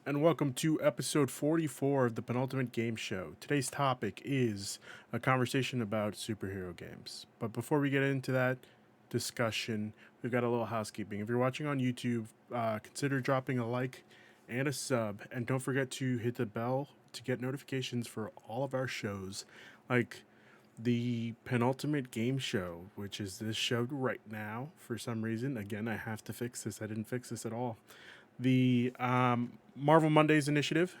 and welcome to episode 44 of the Penultimate Game Show. Today's topic is a conversation about superhero games. But before we get into that discussion, we've got a little housekeeping. If you're watching on YouTube, consider dropping a like and a sub, and don't forget to hit the bell to get notifications for all of our shows, like the Penultimate Game Show, which is this show right now. For some reason, again, I have to fix this. I didn't fix this at all. The Marvel Mondays Initiative,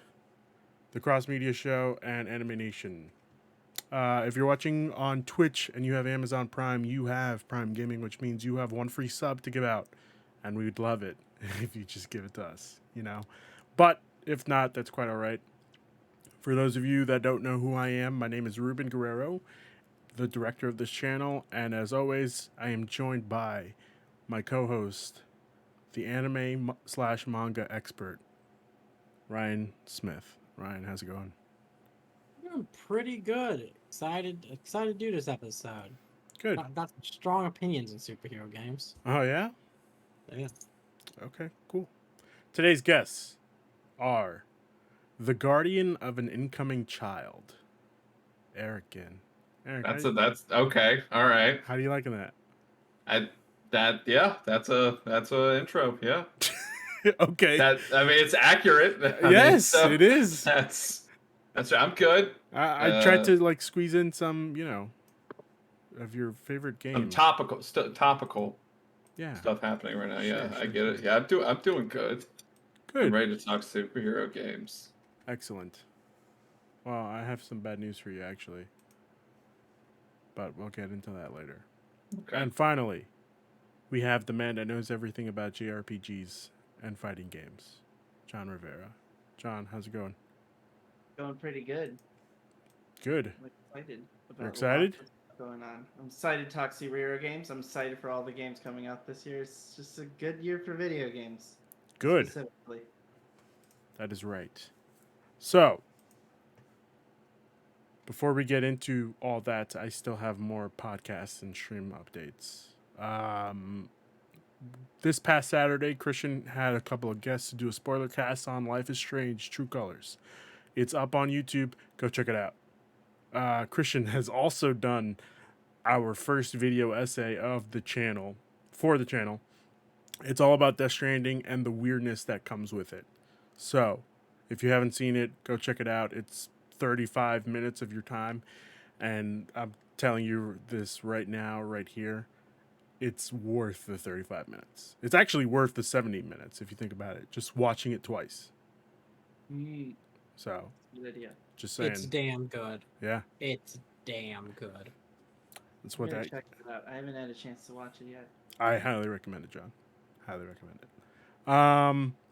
the Cross Media Show, and Animation. If you're watching on Twitch and you have Amazon Prime, you have Prime Gaming, which means you have one free sub to give out, and we'd love it if you just give it to us, you know. But if not, that's quite all right. For those of you that don't know who I am, my name is Ruben Guerrero, the director of this channel, and as always, I am joined by my co-host, the anime slash manga expert, Ryan Smith. Ryan, how's it going? Doing pretty good. Excited to do this episode. Good. Got some strong opinions in superhero games. Oh, yeah? Yeah. Okay, cool. Today's guests are the guardian of an incoming child, Eric Ginn. Eric, That's okay. All right. how do you liking that? That's a intro. Yeah. Okay. It's accurate. Yes, it is. That's I'm good. I tried to like squeeze in some, of your favorite games. Some topical Yeah. stuff happening right now. Yeah, Sure, I get it. Yeah, I'm doing good. Good. I'm ready to talk superhero games. Excellent. Well, I have some bad news for you, actually. But we'll get into that later. Okay. And finally, we have the man that knows everything about JRPGs and fighting games, John Rivera. John, how's it going? Going pretty good. Good. I'm excited. You're excited? Going on. I'm excited to talk superhero games. I'm excited for all the games coming out this year. It's just a good year for video games. Good. Specifically. That is right. So, before we get into all that, I still have more podcasts and stream updates. This past Saturday, Christian had a couple of guests to do a spoiler cast on Life is Strange: True Colors. It's up on YouTube. Go check it out. Christian has also done our first video essay of the channel, for the channel. It's all about Death Stranding and the weirdness that comes with it. So, if you haven't seen it, go check it out. It's 35 minutes of your time, and I'm telling you this right now, right here. It's worth the 35 minutes. It's actually worth the 70 minutes if you think about it. Just watching it twice. So, Good idea. just saying. It's damn good. Yeah, It's damn good. that's I'm what gonna that. check it out. I haven't had a chance to watch it yet. I highly recommend it, John. Highly recommend it.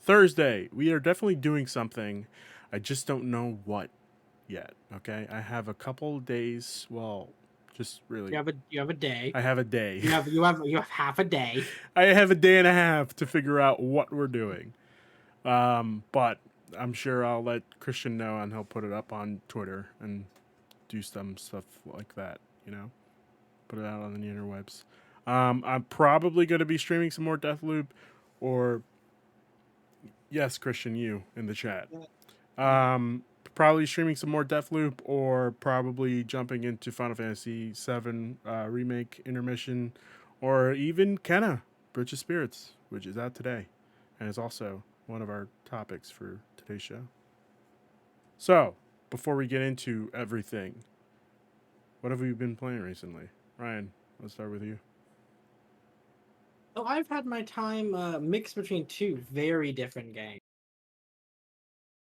Thursday, we are definitely doing something. I just don't know what yet. Okay, I have a couple days. Well, just really. You have a day. I have a day. You have half a day. I have a day and a half to figure out what we're doing. But I'm sure I'll let Christian know, and he'll put it up on Twitter and do some stuff like that. Put it out on the interwebs. I'm probably going to be streaming some more Deathloop, or yes, Christian, you in the chat. Probably streaming some more Deathloop, or probably jumping into Final Fantasy VII Remake Intermission, or even Kenna, Bridge of Spirits, which is out today, and is also one of our topics for today's show. So, before we get into everything, what have we been playing recently? Ryan, let's start with you. So I've had my time mixed between two very different games.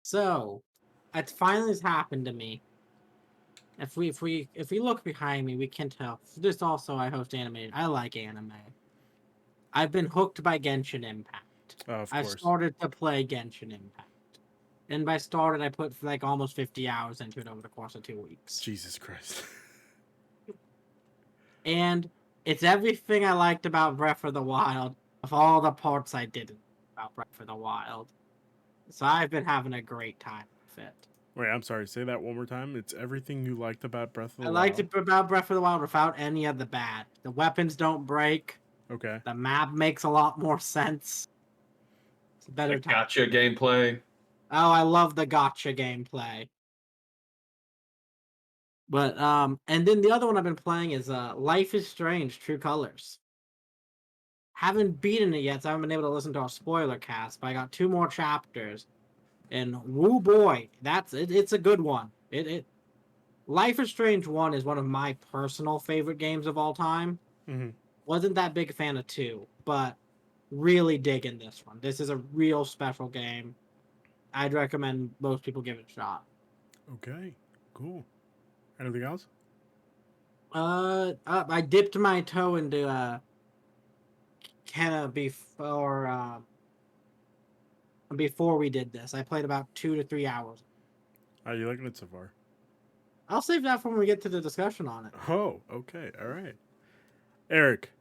So, it finally has happened to me. If we look behind me, we can tell. This also, I host animated. I like anime. I've been hooked by Genshin Impact. Of I've course. started to play Genshin Impact. And by started, I put like almost 50 hours into it over the course of 2 weeks. Jesus Christ. And it's everything I liked about Breath of the Wild, of all the parts I didn't about Breath of the Wild. So I've been having a great time with it. Wait, I'm sorry. Say that one more time. It's everything you liked about Breath of the I Wild. liked it about Breath of the Wild without any of the bad. The weapons don't break. Okay. The map makes a lot more sense. It's a better time. Gotcha gameplay. Oh, I love the gotcha gameplay. But and then the other one I've been playing is Life is Strange: True Colors. Haven't beaten it yet, so I haven't been able to listen to our spoiler cast. But I got 2 more chapters, and woo boy, that's it. It's a good one. It Life is Strange 1 is one of my personal favorite games of all time. Mm-hmm. Wasn't that big a fan of 2, but really digging this one. This is a real special game. I'd recommend most people give it a shot. Okay, cool. Anything else? I dipped my toe into Kenna before we did this. I played about 2 to 3 hours. How are you liking it so far? I'll save that for when we get to the discussion on it. Oh, okay, all right. Eric,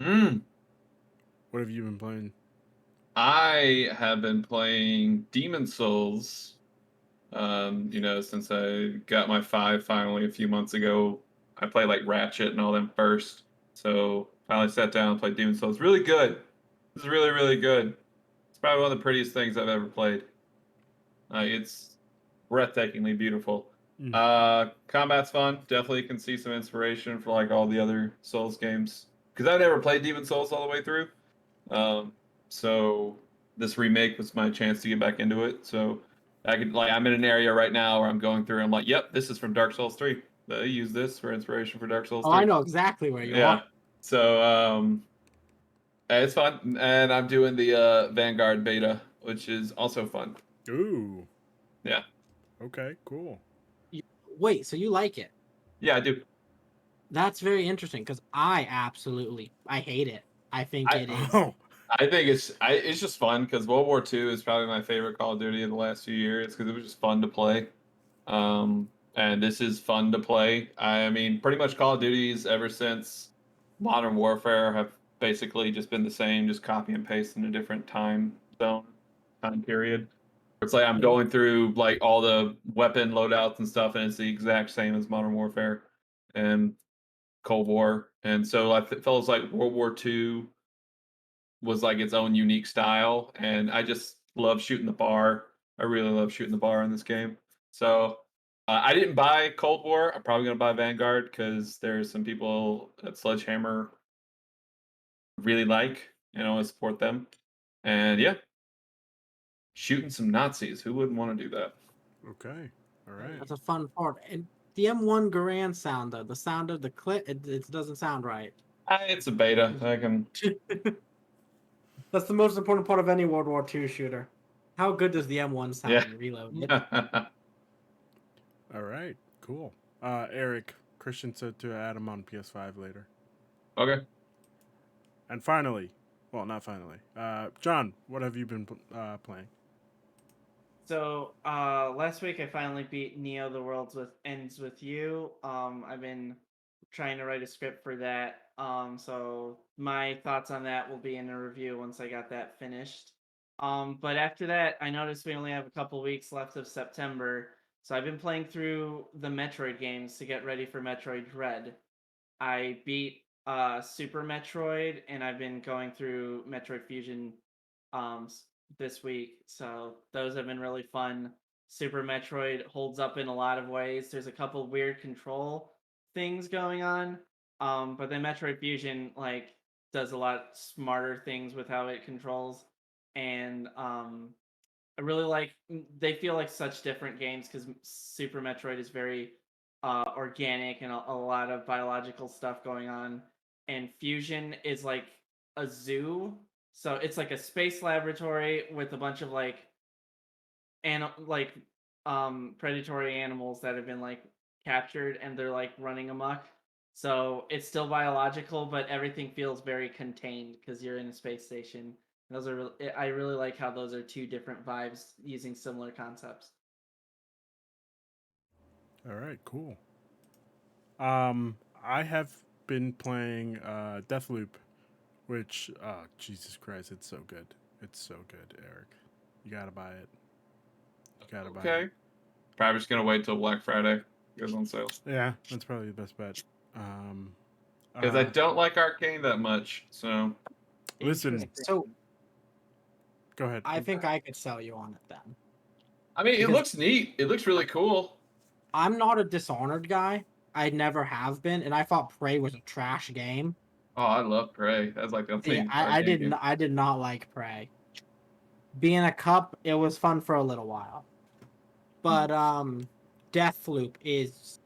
Mm. what have you been playing? I have been playing Demon Souls. Since I got my 5 finally a few months ago. I played like Ratchet and all them first. So finally sat down and played Demon Souls. Really good. This is really, really good. It's probably one of the prettiest things I've ever played. It's breathtakingly beautiful. Combat's fun. Definitely can see some inspiration for like all the other Souls games. Because I've never played Demon Souls all the way through. So this remake was my chance to get back into it. So I'm in an area right now where I'm going through. I'm like, yep, this is from Dark Souls 3. They use this for inspiration for Dark Souls Oh, 3. I know exactly where you Yeah. are. So it's fun, and I'm doing the Vanguard beta, which is also fun. Ooh. Yeah. Okay, cool. Wait, so you like it? Yeah, I do. That's very interesting because I hate it. I think it is. Oh, I think it's just fun because World War II is probably my favorite Call of Duty in the last few years because it was just fun to play. And this is fun to play. I mean, pretty much Call of Duties ever since Modern Warfare have basically just been the same, just copy and paste in a different time period. It's like I'm going through like all the weapon loadouts and stuff, and it's the exact same as Modern Warfare and Cold War. And so I felt like World War II was like its own unique style, and I just love shooting the bar. I really love shooting the bar in this game. So I didn't buy Cold War. I'm probably gonna buy Vanguard because there's some people at Sledgehammer really like, and I want to support them. And yeah, shooting some Nazis. Who wouldn't want to do that? okay. All right. That's a fun part. And the M1 Garand sound, though, the sound of the clip, it doesn't sound right. It's a beta. I can. That's the most important part of any World War II shooter. How good does the M1 sound Yeah. when you reload it? All right, cool. Eric, Christian said to add him on PS5 later. Okay. And finally, well, not finally, John, what have you been playing? So last week I finally beat Neo: The World Ends with You. I've been trying to write a script for that. So my thoughts on that will be in a review once I got that finished. But after that, I noticed we only have a couple weeks left of September, so I've been playing through the Metroid games to get ready for Metroid Dread. I beat Super Metroid, and I've been going through Metroid Fusion this week. So those have been really fun. Super Metroid holds up in a lot of ways. There's a couple weird control things going on, but then Metroid Fusion like does a lot smarter things with how it controls, and I really like. They feel like such different games because Super Metroid is very organic and a lot of biological stuff going on, and Fusion is like a zoo. So it's like a space laboratory with a bunch of like like predatory animals that have been like captured and they're like running amok. So it's still biological, but everything feels very contained because you're in a space station. Those are I really like how those are 2 different vibes using similar concepts. All right, cool. I have been playing Deathloop, which, Jesus Christ, it's so good. It's so good, Eric. You gotta buy it. You gotta buy Okay. it. Probably just gonna wait till Black Friday. It goes on sale. Yeah, that's probably the best bet. Um, Because I don't like Arcane that much, so Listen. So Go ahead. I think I could sell you on it then. I mean, it Because- looks neat. It looks really cool. I'm not a Dishonored guy. I never have been, and I thought Prey was a trash game. Oh, I love Prey. That's like the Yeah, only I game. didn't. I did not like Prey. Being a cup, it was fun for a little while, but Deathloop is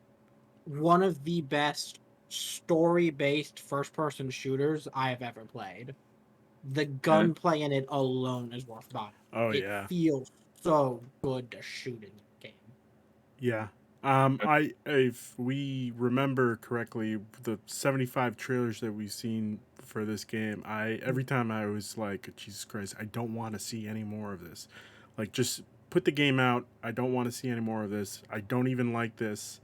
one of the best story-based first-person shooters I have ever played. The gunplay in it alone is worth buying. Oh It yeah, feels so good to shoot in that game. yeah. If we remember correctly, the 75 trailers that we've seen for this game, every time I was like, Jesus Christ, I don't want to see any more of this. Like, just put the game out. I don't want to see any more of this. I don't even like this.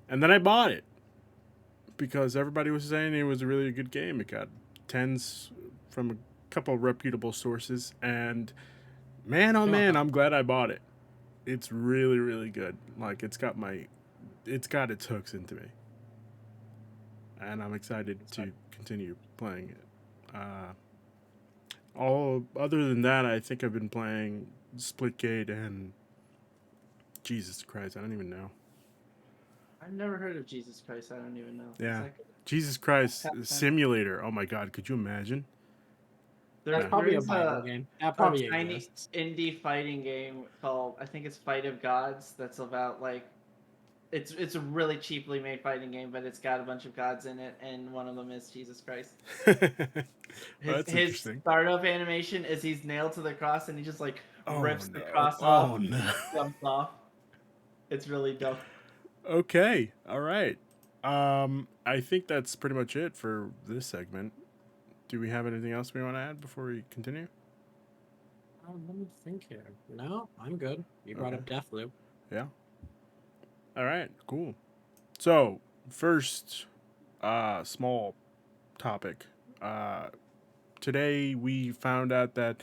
And then I bought it because everybody was saying it was a really good game. It got tens from a couple of reputable sources, and man, oh Yeah. man, I'm glad I bought it. It's really, really good. Like it's got its hooks into me, and I'm excited to continue playing it. All other than that, I think I've been playing Splitgate and Jesus Christ, I don't even know. I've never heard of Jesus Christ. I don't even know. Yeah. Is that good? Jesus Christ Okay. Simulator. Oh my God, could you imagine? That's Yeah. probably a There's Bible game. That a probably tiny exists. indie fighting game called, I think it's Fight of Gods, that's about like it's a really cheaply made fighting game, but it's got a bunch of gods in it, and one of them is Jesus Christ. That's His interesting. startup animation is he's nailed to the cross and he just like Oh rips the no. cross Oh off, no. jumps off. It's really dope. Okay. All right. I think that's pretty much it for this segment. Do we have anything else we want to add before we continue? Let me think here. No, I'm good. You brought Okay. up Deathloop. Yeah. All right. Cool. So first, small topic. Today we found out that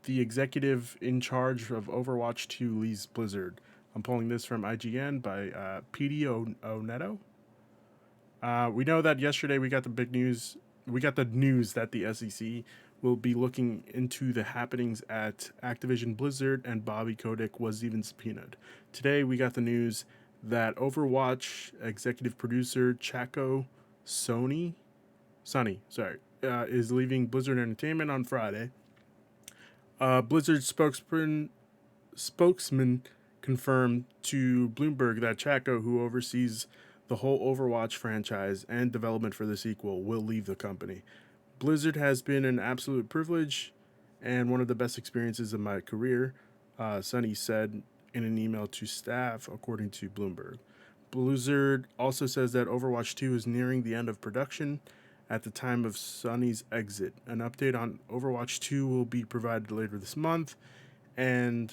the executive in charge of Overwatch 2 leaves Blizzard. I'm pulling this from IGN by PD Oneto. We know that yesterday we got the big news. We got the news that the SEC will be looking into the happenings at Activision Blizzard, and Bobby Kotick was even subpoenaed. Today we got the news that Overwatch executive producer Chaco Sonny, is leaving Blizzard Entertainment on Friday. Blizzard spokesman confirmed to Bloomberg that Chaco, who oversees the whole Overwatch franchise and development for the sequel, will leave the company. Blizzard has been an absolute privilege and one of the best experiences of my career, Sonny said in an email to staff, according to Bloomberg. Blizzard also says that Overwatch 2 is nearing the end of production at the time of Sonny's exit. An update on Overwatch 2 will be provided later this month, and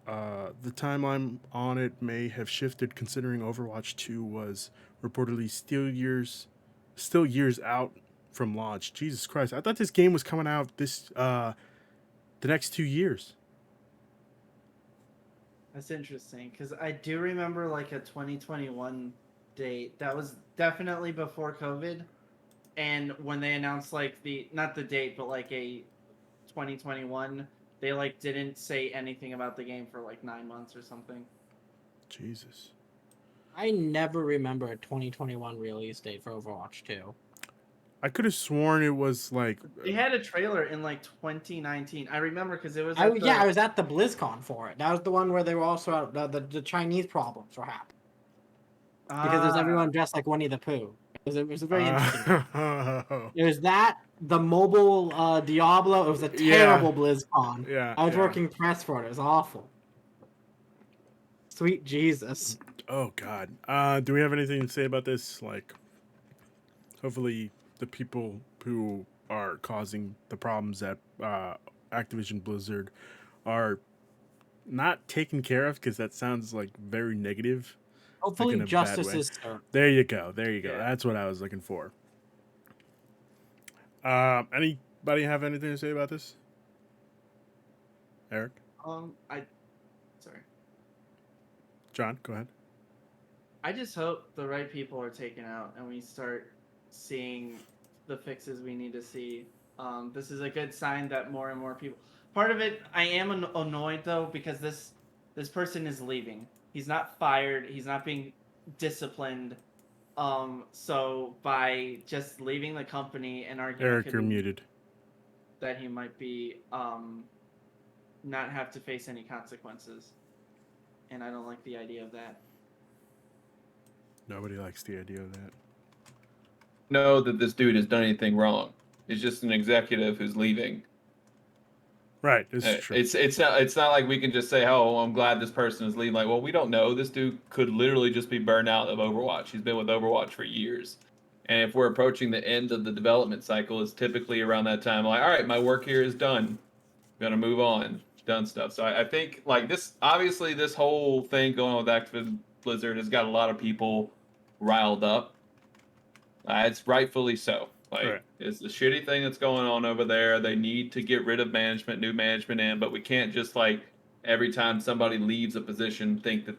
the timeline on it may have shifted considering Overwatch 2 was reportedly still years out from launch. Jesus Christ. I thought this game was coming out the next 2 years. That's interesting because I do remember like a 2021 date. That was definitely before COVID. And when they announced like not the date, but like a 2021, they like didn't say anything about the game for like 9 months or something. Jesus. I never remember a 2021 release date for Overwatch 2. I could have sworn it was like They had a trailer in like 2019. I remember because it was I at the, was at the BlizzCon for it. That was the one where they were also out, the Chinese problems were happening because there's everyone dressed like Winnie the Pooh. It was a very interesting. It was that the mobile Diablo. It was a terrible BlizzCon. Yeah. I was yeah. working press for it. It was awful. Sweet Jesus. Oh God. Do we have anything to say about this? Like, hopefully, the people who are causing the problems at Activision Blizzard are not taken care of, because that sounds like very negative. Hopefully, in a bad justice way. is served. There you go. There you go. Yeah. That's what I was looking for. Anybody have anything to say about this? Eric? sorry. John, go ahead. I just hope the right people are taken out and we start seeing the fixes we need to see. This is a good sign that more and more people. Part of it, I am annoyed though, because this This person is leaving. He's not fired. He's not being disciplined. So by just leaving the company, an argument Eric, could you're be muted. that he might be not have to face any consequences. And I don't like the idea of that. Nobody likes the idea of that. Know that this dude has done anything wrong. He's just an executive who's leaving. Right, this is true. It's not like we can just say, "Oh, I'm glad this person is leaving." Like, well, we don't know. This dude could literally just be burned out of Overwatch. He's been with Overwatch for years, and if we're approaching the end of the development cycle, it's typically around that time. Like, all right, my work here is done. I'm gonna move on. Done stuff. So I think like this. Obviously, this whole thing going on with Activision Blizzard has got a lot of people riled up. It's rightfully so. Like, Right. it's the shitty thing that's going on over there. They need to get rid of management, new management in, but we can't just like every time somebody leaves a position think that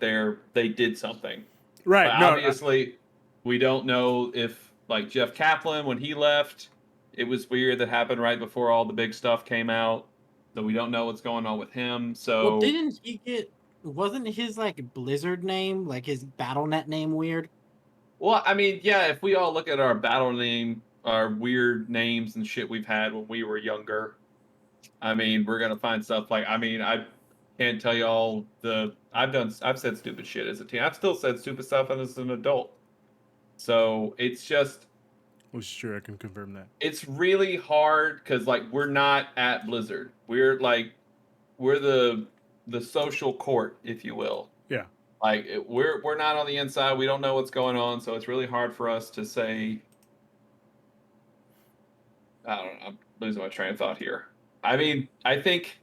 they did something. Right. Like, No. obviously, we don't know if like Jeff Kaplan when he left, it was weird that happened right before all the big stuff came out. So we don't know what's going on with him. So Well, didn't he get? Wasn't his like Blizzard name, like his BattleNet name, weird? well, I mean, yeah, if we all look at our battle name, our weird names and shit we've had when we were younger, I mean, we're gonna find stuff like I can't tell you all I've said stupid shit as a teen. I've still said stupid stuff as an adult. So it's just Which is true. I can confirm that. it's really hard because like we're not at Blizzard. We're the social court, if you will. Yeah. Like we're not on the inside. We don't know what's going on, so it's really hard for us to say. I don't know. I'm losing my train of thought here. I mean, I think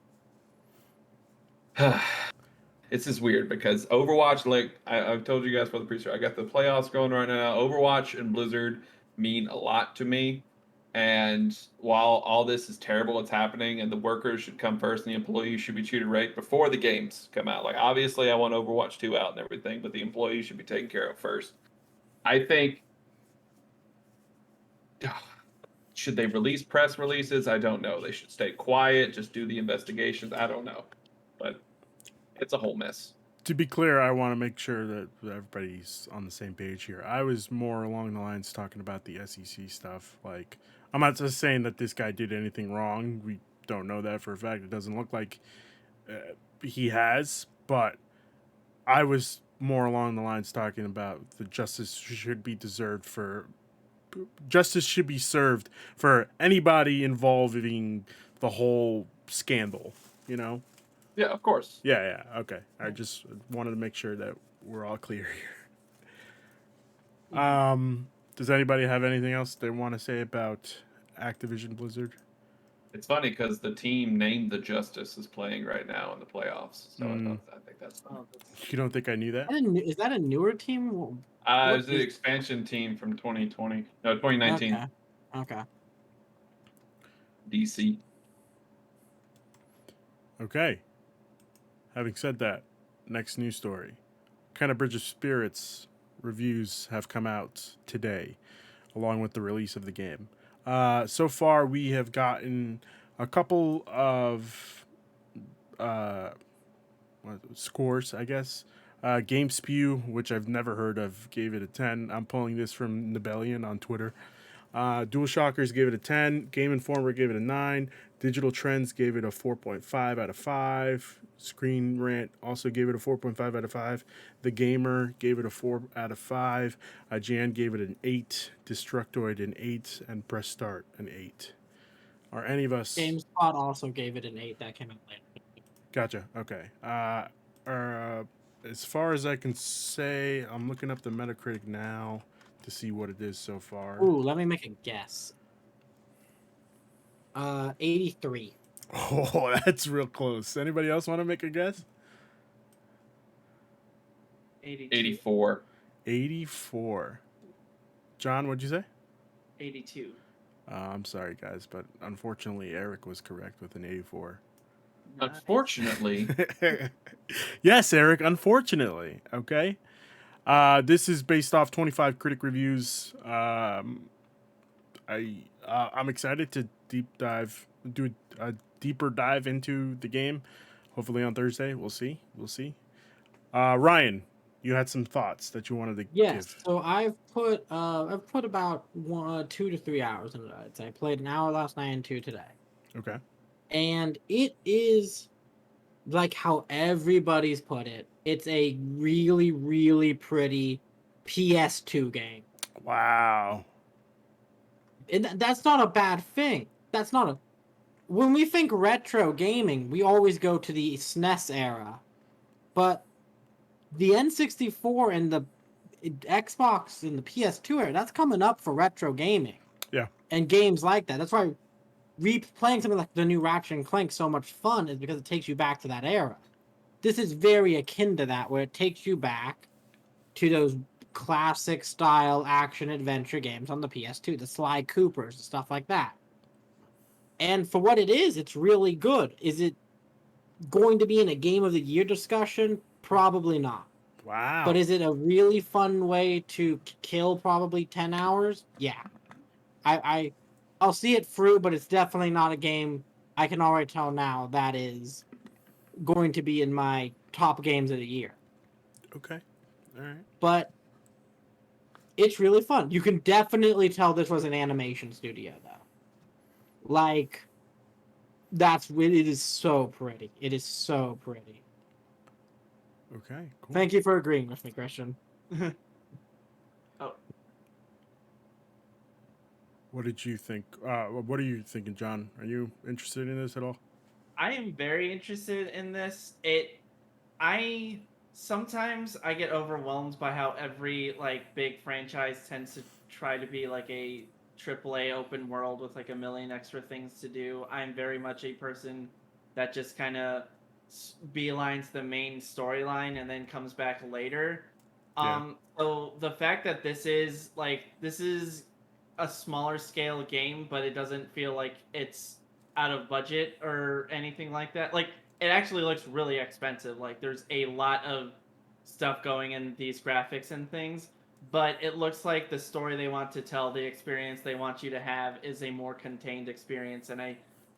this is weird because Overwatch, like I've told you guys for the pre-show, I got the playoffs going right now. Overwatch and Blizzard mean a lot to me. And while all this is terrible, it's happening, and the workers should come first, and the employees should be treated right before the games come out. Like obviously, I want Overwatch 2 out and everything, but the employees should be taken care of first. I think. Should they release press releases? I don't know. They should stay quiet, just do the investigations. I don't know. But it's a whole mess. To be clear, I want to make sure that everybody's on the same page here. I was more along the lines talking about the SEC stuff. Like, I'm not just saying that this guy did anything wrong. We don't know that for a fact. It doesn't look like he has. But I was more along the lines talking about the justice should be deserved for. Justice should be served for anybody involving the whole scandal, you know? Yeah, of course. Yeah, okay. I just wanted to make sure that we're all clear here. Does anybody have anything else they want to say about Activision Blizzard? It's funny because the team named the Justice is playing right now in the playoffs. So I think that's fun. Oh, that's... You don't think I knew that? Is that a newer team? It What was the is- expansion team from 2020. No, 2019. Okay. DC. Okay. Having said that, next news story. Kind of Bridge of Spirits reviews have come out today, along with the release of the game. So far, we have gotten a couple of scores, I guess. GameSpew, which I've never heard of, gave it a 10. I'm pulling this from Nibelian on Twitter. DualShockers gave it a 10. Game Informer gave it a 9. Digital Trends gave it a 4.5 out of 5. Screen Rant also gave it a 4.5 out of 5. The Gamer gave it a 4 out of 5. Jan gave it an 8. Destructoid an 8. And Press Start an 8. Are any of us... GameSpot also gave it an 8. That came out later. Gotcha. Okay. As far as I can say, I'm looking up the Metacritic now to see what it is so far. Ooh, let me make a guess. 83. Oh, that's real close. Anybody else want to make a guess? 84. 84. John, what'd you say? 82. I'm sorry, guys, but unfortunately, Eric was correct with an 84. Unfortunately, Yes, Eric, unfortunately. Okay. This is based off 25 critic reviews. I'm excited to do a deeper dive into the game. Hopefully on Thursday. We'll see. Ryan, you had some thoughts that you wanted to Yes. give. So I've put about 2 to 3 hours into it. I played an hour last night and 2 today. Okay. And it is like how everybody's put it. It's a really, really pretty PS2 game. Wow. And that's not a bad thing. That's not a. When we think retro gaming, we always go to the SNES era. But the N64 and the Xbox and the PS2 era, that's coming up for retro gaming. Yeah. And games like that. That's why replaying something like the new Ratchet and Clank so much fun is because it takes you back to that era. This is very akin to that, where it takes you back to those classic style action adventure games on the PS2, the Sly Coopers and stuff like that. And for what it is, it's really good. Is it going to be in a Game of the Year discussion? Probably not. Wow. But is it a really fun way to kill probably 10 hours? Yeah. I'll see it through, but it's definitely not a game I can already tell now that is going to be in my top games of the year. Okay. All right. But it's really fun. You can definitely tell this was an animation studio, though. Like, it is so pretty. It is so pretty. Okay. Cool. Thank you for agreeing with me, Christian. Oh, What did you think? What are you thinking, John? Are you interested in this at all? I am very interested in this. I sometimes I get overwhelmed by how every like big franchise tends to try to be like a AAA open world with like a million extra things to do. I'm very much a person that just kind of beelines the main storyline and then comes back later. Yeah. So the fact that this is a smaller scale game, but it doesn't feel like it's out of budget or anything like that. Like it actually looks really expensive. Like there's a lot of stuff going in these graphics and things, but it looks like the story they want to tell, the experience they want you to have is a more contained experience, and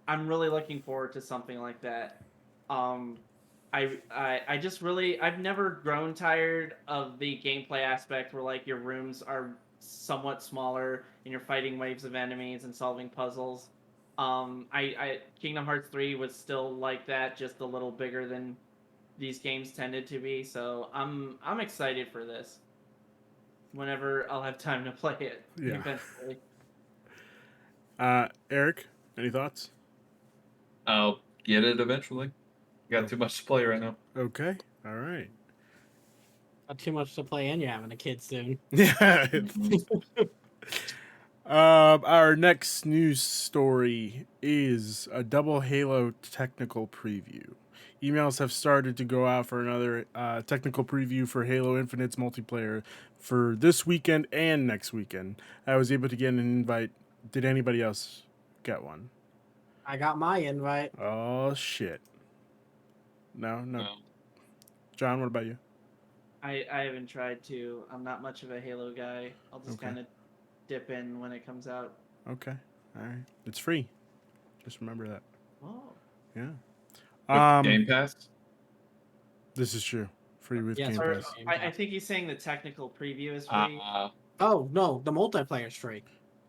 I'm really looking forward to something like that. Um I just really I've never grown tired of the gameplay aspect where like your rooms are somewhat smaller and you're fighting waves of enemies and solving puzzles. I Kingdom Hearts 3 was still like that, just a little bigger than these games tended to be. So I'm excited for this. Whenever I'll have time to play it Yeah. eventually. Eric, any thoughts? I'll get it eventually. Got too much to play right now. Okay. All right. Not too much to play, and you're having a kid soon. Yeah. Our next news story is a double Halo technical preview. Emails have started to go out for another technical preview for Halo Infinite's multiplayer for this weekend and next weekend. I was able to get an invite. Did anybody else get one? I got my invite. Oh, shit. No. No. John, what about you? I haven't tried to. I'm not much of a Halo guy. I'll just Okay. kind of dip in when it comes out. Okay. All right. It's free. Just remember that. Oh. Yeah. Game Pass? This is true. Free with Yes, Game or- Pass. I think he's saying the technical preview is free. Oh no, the multiplayer's free.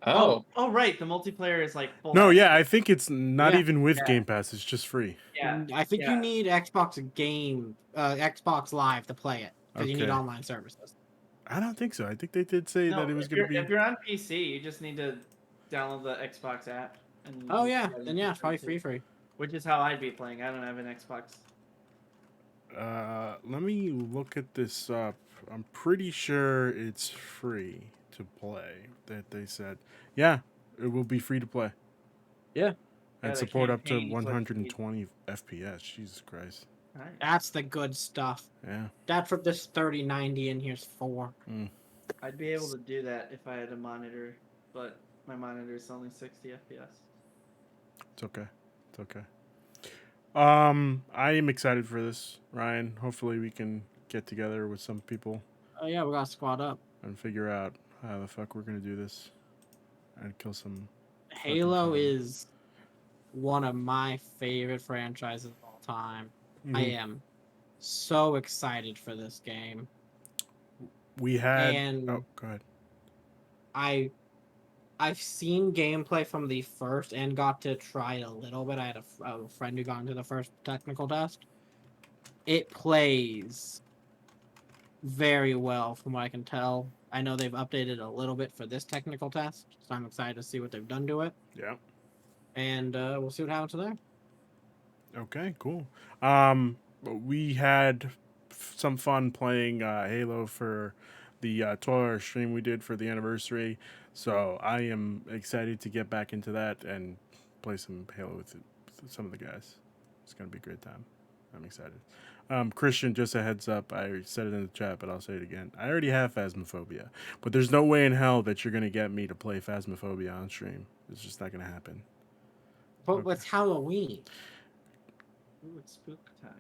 Oh. Oh, right. The multiplayer is like full. No, access. yeah, I think it's not Yeah. even with Yeah. Game Pass. It's just free. Yeah. I think yeah. you need Xbox Live to play it because you need Okay. online services. I don't think so. I think they did say No, that it was if going to you're- be. If you're on PC, you just need to download the Xbox app. And Oh you yeah, can then yeah, it's probably too. free. Which is how I'd be playing. I don't have an Xbox. Let me look at this up. I'm pretty sure it's free to play. That they said, yeah, it will be free to play. Yeah. And Yeah, the support up to campaign is what's 120 FPS. Jesus Christ. Nice. That's the good stuff. Yeah. That's what this 3090 in here's for. I'd be able to do that if I had a monitor, but my monitor is only 60 FPS. It's okay. It's okay. I am excited for this, Ryan. Hopefully we can get together with some people Oh yeah, we got to squad up. and figure out how the fuck we're gonna do this and kill some. Halo fun. is one of my favorite franchises of all time. I Mhm. am so excited for this game. We had. And Oh, go ahead. I've seen gameplay from the first and got to try it a little bit. I had a friend who got into the first technical test. It plays very well from what I can tell. I know they've updated a little bit for this technical test, so I'm excited to see what they've done to it. Yeah. And we'll see what happens there. Okay, cool. We had some fun playing Halo for the 12-hour stream we did for the anniversary. So I am excited to get back into that and play some Halo with some of the guys. It's going to be a great time. I'm excited. Christian, just a heads up. I said it in the chat, but I'll say it again. I already have Phasmophobia, but there's no way in hell that you're going to get me to play Phasmophobia on stream. It's just not going to happen. But with Halloween, Ooh, it's spook times.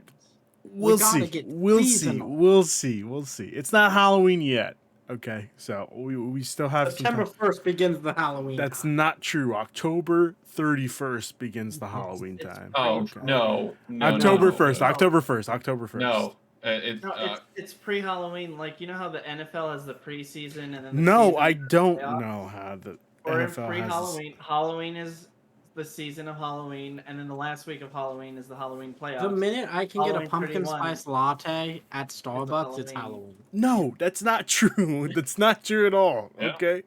We'll gotta see. get We'll see. seasonal. We'll see. We'll see. It's not Halloween yet. Okay, so we still have September some time. 1st begins the Halloween. That's time. not true. October 31st begins the Yes, Halloween it's time. Oh Okay. no, October no, 1st. no. October 1st. October 1st. No, it's No, it's pre-Halloween. Like, you know how the NFL has the preseason and then the No, season I and the don't playoffs? know how the Or in NFL has. pre-Halloween, Halloween is the season of Halloween, and then the last week of Halloween is the Halloween playoffs. The minute I can get a Halloween pumpkin 31 spice latte at Starbucks, it's Halloween. Halloween. No, that's not true. That's not true at all. Yeah. Okay.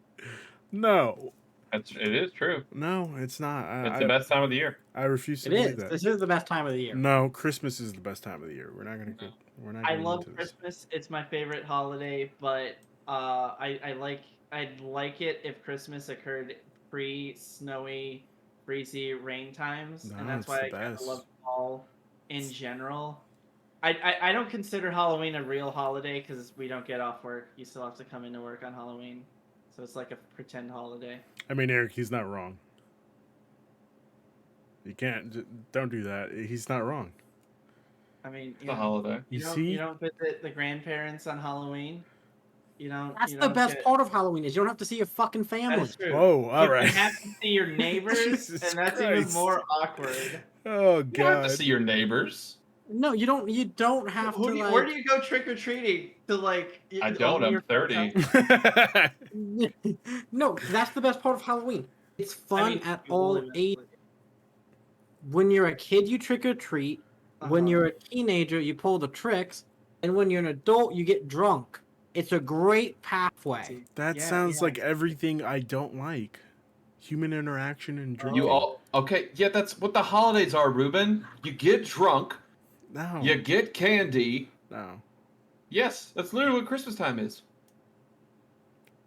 No. it is true. No, it's not. It's the best time of the year. I refuse to It believe is. that. This is the best time of the year. No, Christmas is the best time of the year. We're not gonna get. We're not. I Getting love into this. Christmas. It's my favorite holiday, but I'd like it if Christmas occurred pre-snowy, breezy rain times, No, and that's it's why the I kind of best. love fall in general. I don't consider Halloween a real holiday because we don't get off work. You still have to come into work on Halloween, so it's like a pretend holiday. I mean, Eric, he's not wrong. You can't. Don't do that. He's not wrong. I mean, It's a holiday. You you see? don't visit the grandparents on Halloween. That's you the don't best get- part of Halloween is you don't have to see your fucking family. That's true. Oh, all You right. have to see your neighbors, Jesus and that's even Christ. more awkward. Oh You don't have to God. see your neighbors. No, you don't. You don't have to. Like... Where do you go trick or treating? To like? I don't. only I'm your friends 30. have- No, that's the best part of Halloween. It's fun I mean, at you all live in- ages. When you're a kid, you trick or treat. When Uh-huh. you're a teenager, you pull the tricks, and when you're an adult, you get drunk. It's a great pathway. That Yeah, sounds yeah. like everything I don't like. Human interaction and drinking. You all okay? Yeah, that's what the holidays are, Ruben. You get drunk. No. You get candy. No. Yes, that's literally what Christmas time is.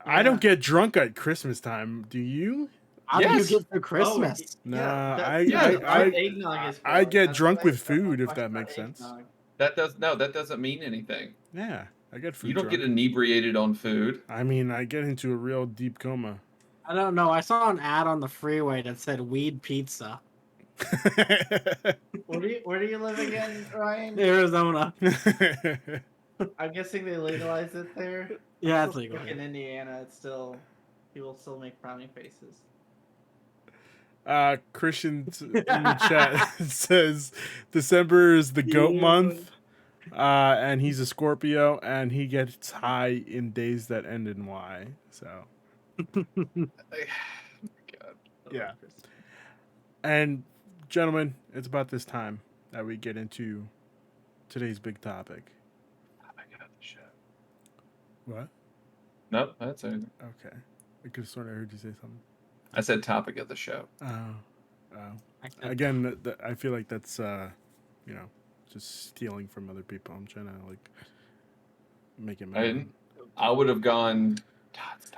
I don't get drunk at Christmas time. Do you? How do Yes. you get through Christmas? Nah, eggnog is I for. get That's drunk why with it's so much food, if fun that about makes sense. eggnog. That doesn't mean anything. Yeah, I get food. You don't drunk. get inebriated on food. I mean, I get into a real deep coma. I don't know. I saw an ad on the freeway that said weed pizza. Where do you live again, Ryan? Arizona. I'm guessing they legalized it there. Yeah, I'm it's still legal. stuck in Indiana, it's still people still make frowny faces. Christian in the chat says December is the goat month, and he's a Scorpio, and he gets high in days that end in Y. So, God. yeah. And gentlemen, it's about this time that we get into today's big topic. I got the show. What? Nope, that's it. Okay. I could have sort of heard you say something. I said topic of the show. Again, I feel like that's, just stealing from other people. I'm trying to, make it my I own. didn't. I would have gone dots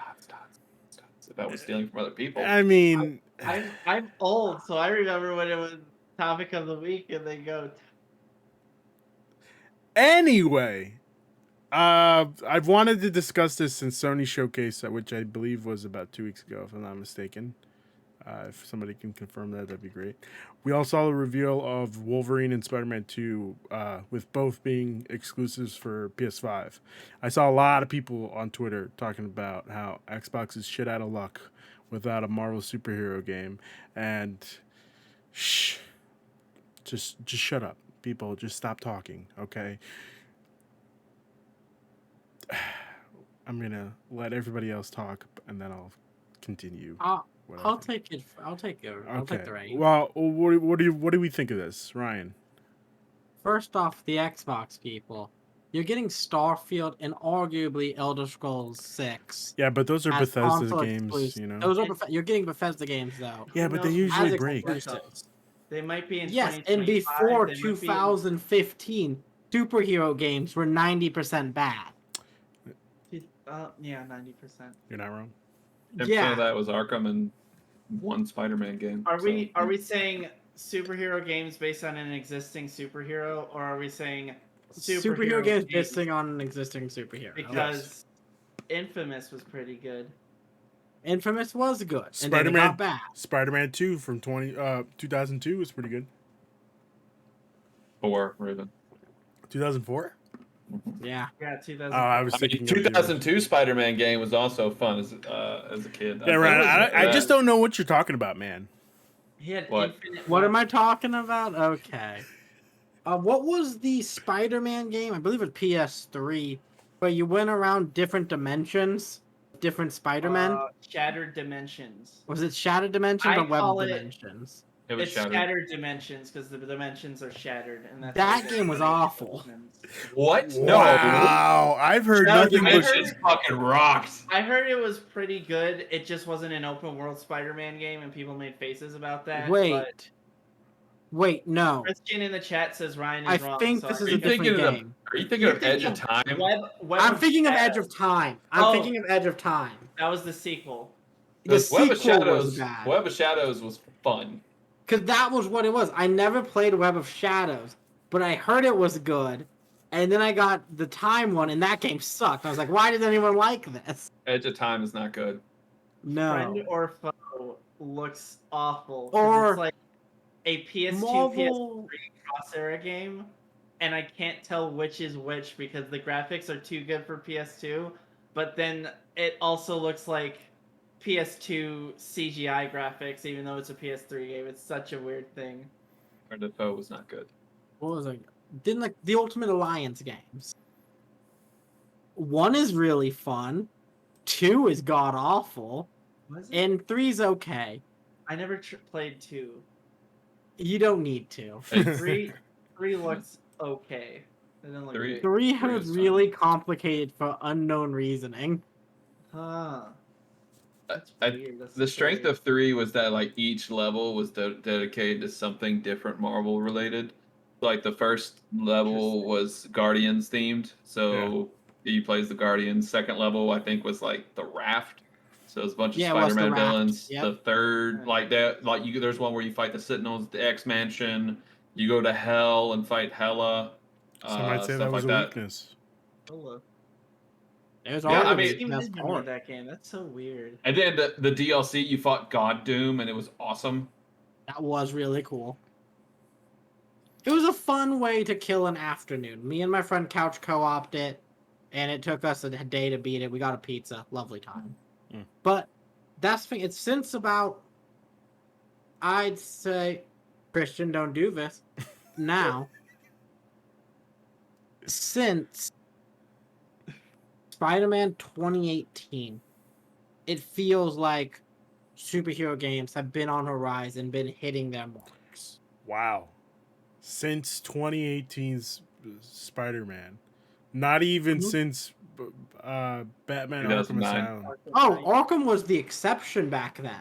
if I was stealing from other people. I mean, I'm old, so I remember when it was topic of the week and they go anyway, I've wanted to discuss this since Sony Showcase, which I believe was about 2 weeks ago, if I'm not mistaken. If somebody can confirm that, that'd be great. We all saw the reveal of Wolverine and Spider-Man 2, with both being exclusives for PS5. I saw a lot of people on Twitter talking about how Xbox is shit out of luck without a Marvel superhero game, and just shut up. people, just stop talking, okay? I'm gonna let everybody else talk, and then I'll continue. I'll, what I I'll think. take it. I'll take it. I'll Okay. take the reins. Well, what do we think of this, Ryan? First off, the Xbox people. You're getting Starfield and arguably Elder Scrolls 6 Yeah, but those are as Bethesda console games, exclusives. you know. Those are you're getting Bethesda games though. Yeah, Who but they knows usually as break. exclusives. They might be in Yes, 2025. and before they might be in- 2015, superhero games were 90% bad. Yeah, 90%. You're not wrong. 10% Yeah, of that was Arkham and one Spider-Man game. Are so- we saying superhero games based on an existing superhero, or are we saying superhero games based on an existing superhero. Because Infamous was pretty good. Infamous was good, and then it got bad. Spider-Man 2 from 2002 was pretty good. 4, Ruben. 2004? Yeah. Yeah, 2000. Oh, I was I mean, thinking of the 2002 Spider-Man game was also fun as a kid. Yeah, Ryan, I just don't know what you're talking about, man. He had What? infinite. What am I talking about? Okay. What was the Spider-Man game? I believe it was PS3, where you went around different dimensions, different Spider-Man. Shattered Dimensions. Was it Shattered Dimensions I or Web call it- Dimensions? It was It's shattered. Shattered Dimensions because the dimensions are shattered, and that's That why game was they're awful. dimensions. What? No. Wow, I've heard Shattered nothing but Dimensions fucking rocked. I heard it was pretty good. It just wasn't an open world Spider-Man game, and people made faces about that. but Wait, no. Christian in the chat says Ryan I is wrong. think so this are is you a different thinking of game. Are you thinking of Edge of Time? I'm thinking of Edge Shadows. of Time. Oh. I'm thinking of Edge of Time. That was the sequel. The Web sequel of Shadows. was bad. Web of Shadows was fun. Because that was what it was. I never played Web of Shadows, but I heard it was good. And then I got the Time one, and that game sucked. I was like, why does anyone like this? Edge of Time is not good. No. Friend or Foe looks awful. 'cause Or it's like a PS2, Marvel. PS3 cross-era game, and I can't tell which is which because the graphics are too good for PS2, but then it also looks like PS2 CGI graphics, even though it's a PS3 game. It's such a weird thing. Friend of Foe was not good. What was it? Didn't like the Ultimate Alliance games. 1 is really fun. 2 is god awful. Was it? And 3's okay. I never played 2. You don't need to. Hey, 3 looks okay. It didn't look Three- great. 3 Three was is really complicated for unknown reasoning. Huh. That's I- weird. That's The strength scary. of 3 was that like each level was dedicated to something different Marvel related. Like the first level Interesting. was Guardians themed, so you plays the Guardians. Second level I think was like the Raft, so it was a bunch of Yeah, it was the Spider-Man Raft, villains. yep. The third Right. like that like there's one where you fight the Sentinels, the X Mansion. You go to Hell and fight Hela. some might say stuff that was like a that. weekness. Hello. There's Yeah, I always mean- the Even best did memory part. that game. That's so weird. And then the DLC you fought God Doom and it was awesome. That was really cool. It was a fun way to kill an afternoon. Me and my friend couch co-opted it, and it took us a day to beat it. We got a pizza. Lovely time. Mm. But that's the thing. It's since about, I'd say, Christian, don't do this. Now, since Spider-Man 2018, it feels like superhero games have been on the rise and been hitting their marks. Wow. Since 2018's Spider-Man. Not even Mhm. since Batman Arkham 2009. Asylum. Oh, Arkham was the exception back then.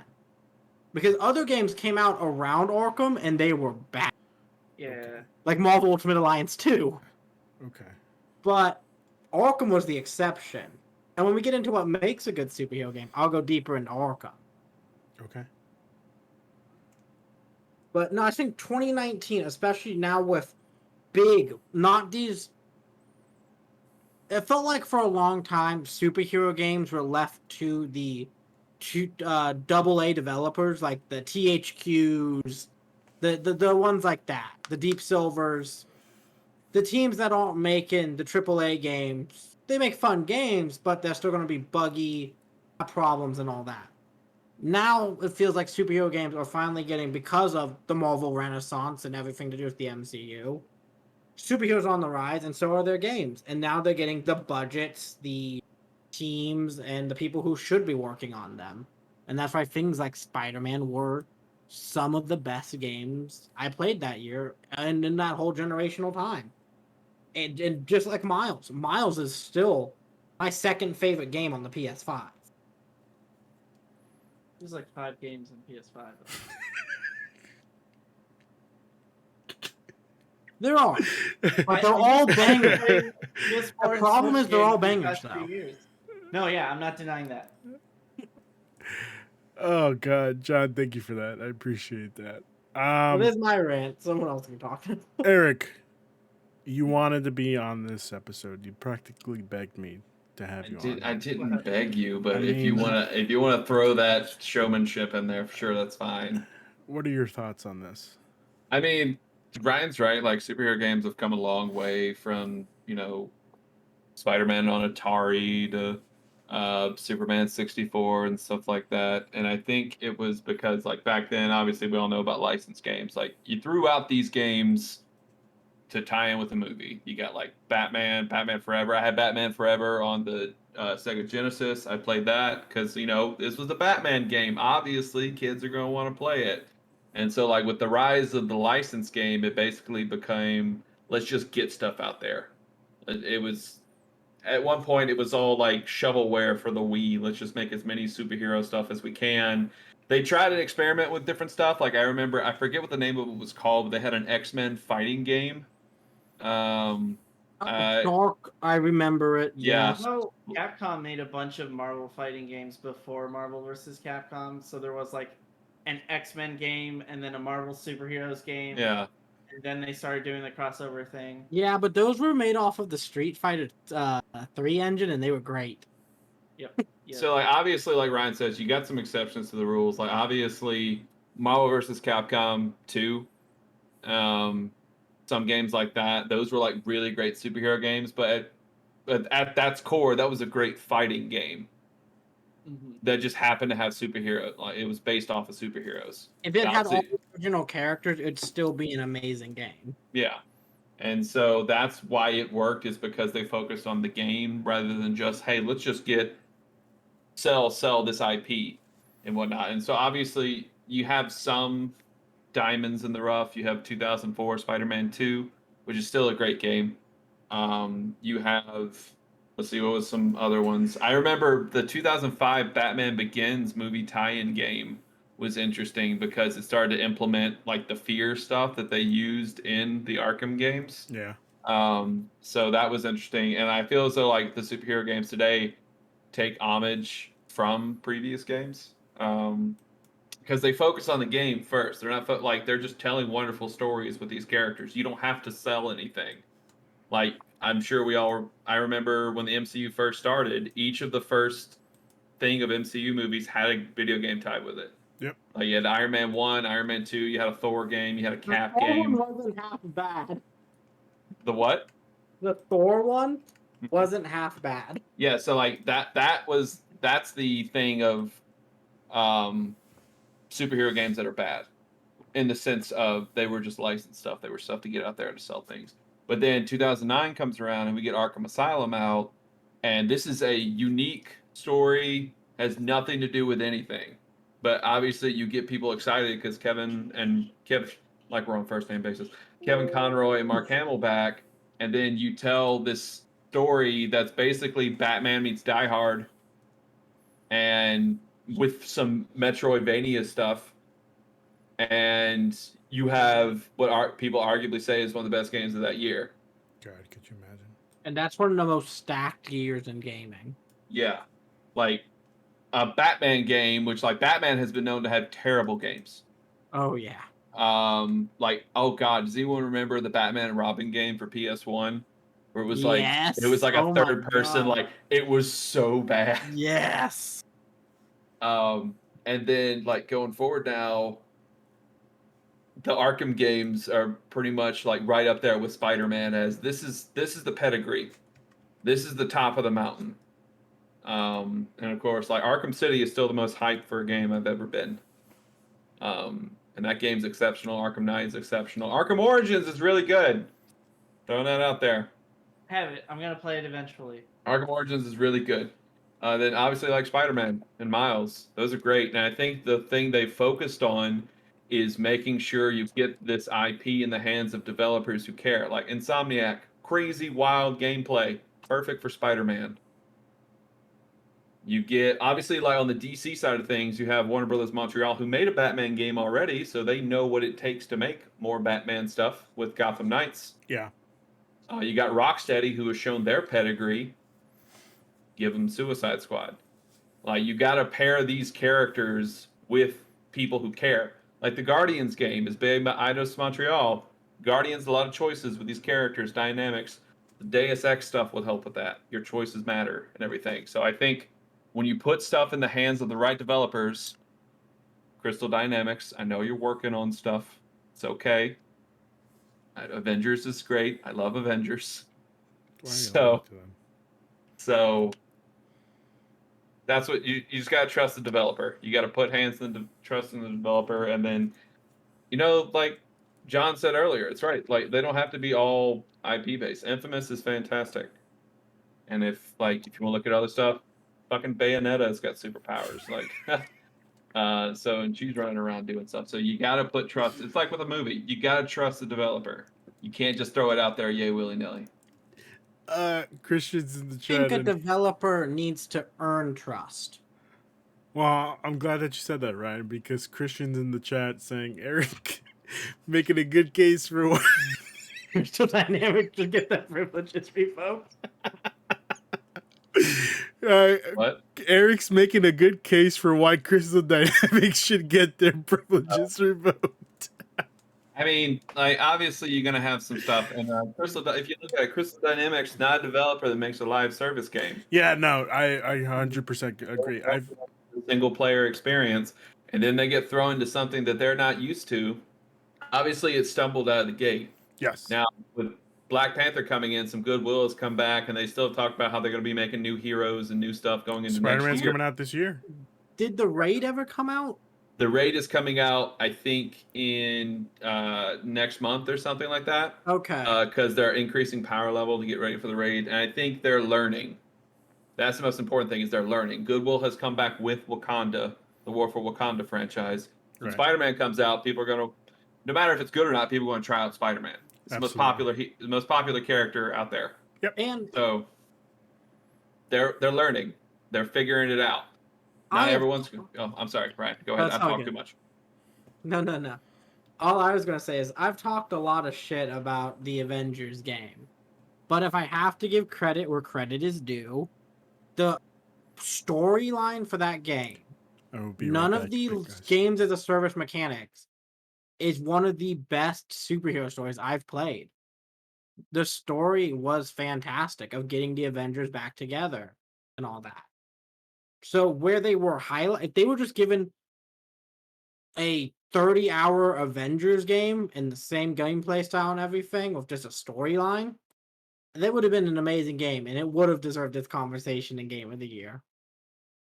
Because other games came out around Arkham and they were bad. Yeah. Like Marvel Ultimate Alliance 2. Okay. But Arkham was the exception. And when we get into what makes a good superhero game, I'll go deeper into Arkham. Okay. But no, I think 2019, especially now with big, not these. It felt like for a long time, superhero games were left to the AA developers, like the THQs, the ones like that, the Deep Silvers, the teams that aren't making the AAA games. They make fun games, but they're still going to be buggy, have problems, and all that. Now it feels like superhero games are finally getting, because of the Marvel Renaissance and everything to do with the MCU, superheroes are on the rise, and so are their games. And now they're getting the budgets, the teams, and the people who should be working on them. And that's why things like Spider-Man were some of the best games I played that year and in that whole generational time. And just like Miles is still my second favorite game on the PS5. There's like 5 games on PS5. There are, but they're all bangers. The problem is they're all bangers, though. No, yeah, I'm not denying that. Oh God, John, thank you for that. I appreciate that. Well, there's my rant. Someone else can talk. Eric, you wanted to be on this episode. You practically begged me to have you on. I didn't beg you, but I if you mean- wanna throw that showmanship in there, for sure, that's fine. What are your thoughts on this? I mean, Ryan's right. Like superhero games have come a long way from Spider-Man on Atari to Superman 64 and stuff like that. And I think it was because like back then, obviously we all know about licensed games. Like you threw out these games to tie in with the movie. You got like Batman, Batman Forever. I had Batman Forever on the Sega Genesis. I played that because this was a Batman game. Obviously, kids are going to want to play it. And so, like with the rise of the license game, it basically became let's just get stuff out there. It was at one point it was all like shovelware for the Wii. Let's just make as many superhero stuff as we can. They tried to experiment with different stuff. Like I remember, I forget what the name of it was called, but they had an X-Men fighting game. Dark, I remember it. Yeah. No, Capcom made a bunch of Marvel fighting games before Marvel vs. Capcom. So there was like an X-Men game and then a Marvel superheroes game. Yeah. And then they started doing the crossover thing. Yeah, but those were made off of the Street Fighter 3 engine, and they were great. Yep. So like obviously, like Ryan says, you got some exceptions to the rules. Like obviously, Marvel vs. Capcom 2, some games like that. Those were like really great superhero games, but at that's core, that was a great fighting game that just happened to have superhero. Like it was based off of superheroes. If it had all Obviously- the original characters, it'd still be an amazing game. Yeah. And so that's why it worked, is because they focused on the game rather than just, hey, let's just sell this IP and whatnot. And so obviously you have some diamonds in the rough. You have 2004 Spider-Man 2, which is still a great game. You have, let's see, what was some other ones? I remember the 2005 Batman Begins movie tie-in game was interesting because it started to implement like the fear stuff that they used in the Arkham games. Yeah. So that was interesting, and I feel as though like the superhero games today take homage from previous games because they focus on the game first. They're not they're just telling wonderful stories with these characters. You don't have to sell anything. Like I'm sure I remember when the MCU first started, each of the first thing of MCU movies had a video game tied with it. Yep. Like you had Iron Man 1, Iron Man 2, you had a Thor game, you had a Cap the Thor game. one wasn't half bad. The what? The Thor one wasn't half bad. Yeah, so like that's the thing of superhero games that are bad in the sense of they were just licensed stuff. They were stuff to get out there to sell things. But then 2009 comes around and we get Arkham Asylum out, and this is a unique story, has nothing to do with anything. But obviously you get people excited because Kevin, like we're on first name basis, Kevin Conroy and Mark Hamill back, and then you tell this story that's basically Batman meets Die Hard, and with some Metroidvania stuff, and you have what people arguably say is one of the best games of that year. God, could you imagine? And that's one of the most stacked years in gaming. Yeah, like a Batman game, which like Batman has been known to have terrible games. Oh yeah. Like oh god, does anyone remember the Batman and Robin game for PS1? Where it was like Yes. it was like a Oh my third person, God. like it was so bad. Yes. And then like going forward now, the Arkham games are pretty much like right up there with Spider-Man as this is the pedigree. This is the top of the mountain. And of course, like Arkham City is still the most hyped for a game I've ever been. And that game's exceptional. Arkham Knight is exceptional. Arkham Origins is really good. Throwing that out there. Have it. I'm gonna play it eventually. Arkham Origins is really good. Then obviously like Spider-Man and Miles, those are great. And I think the thing they focused on is making sure you get this IP in the hands of developers who care. Like Insomniac, crazy wild gameplay, perfect for Spider-Man. You get obviously like on the DC side of things, you have Warner Brothers Montreal who made a Batman game already, so they know what it takes to make more Batman stuff with Gotham Knights. Yeah. You got Rocksteady who has shown their pedigree. Give them Suicide Squad. Like you got to pair these characters with people who care. Like the Guardians game is big by Eidos Montreal. Guardians a lot of choices with these characters, dynamics. The Deus Ex stuff will help with that. Your choices matter and everything. So I think when you put stuff in the hands of the right developers, Crystal Dynamics, I know you're working on stuff. It's okay. Avengers is great. I love Avengers. Why are you So lying to them? so that's what you just gotta trust the developer. You gotta put hands in the trust in the developer, and then like John said earlier, it's right. Like they don't have to be all IP based. Infamous is fantastic, and if you want to look at other stuff, fucking Bayonetta's got superpowers. So and she's running around doing stuff. So you gotta put trust. It's like with a movie. You gotta trust the developer. You can't just throw it out there, yay willy nilly. Christian's in the I think chat. a And, developer needs to earn trust. well, I'm glad that you said that, Ryan, because Christian's in the chat saying Eric making a good case for why Crystal Dynamics should get that privileges revoked. What? Eric's making a good case for why Crystal Dynamics should get their privileges revoked. I mean, like obviously you're gonna have some stuff, and if you look at it, Crystal Dynamics, not a developer that makes a live service game. Yeah, no, I 100% agree. A single player experience, and then they get thrown into something that they're not used to. Obviously, it stumbled out of the gate. Yes. Now with Black Panther coming in, some goodwill has come back, and they still talk about how they're going to be making new heroes and new stuff going into Spider-Man's next year. coming out this year. Did the raid ever come out? The raid is coming out, I think, in next month or something like that. Okay. Because they're increasing power level to get ready for the raid, and I think they're learning. That's the most important thing is they're learning. Goodwill has come back with Wakanda, the War for Wakanda franchise. When Right. Spider-Man comes out, people are going to, no matter if it's good or not, people are going to try out Spider-Man. It's Absolutely. the most popular character out there. And So they're learning. They're figuring it out. Not everyone's. Oh, I'm sorry, Brian. Go ahead. That's I've all talked good. too much. No. All I was gonna say is I've talked a lot of shit about the Avengers game, but if I have to give credit where credit is due, the storyline for that game, I will be none right of back, the big guys. games as a service mechanics is one of the best superhero stories I've played. The story was fantastic of getting the Avengers back together and all that. So where they were if they were just given a 30-hour Avengers game and the same gameplay style and everything with just a storyline, that would have been an amazing game and it would have deserved this conversation in Game of the Year.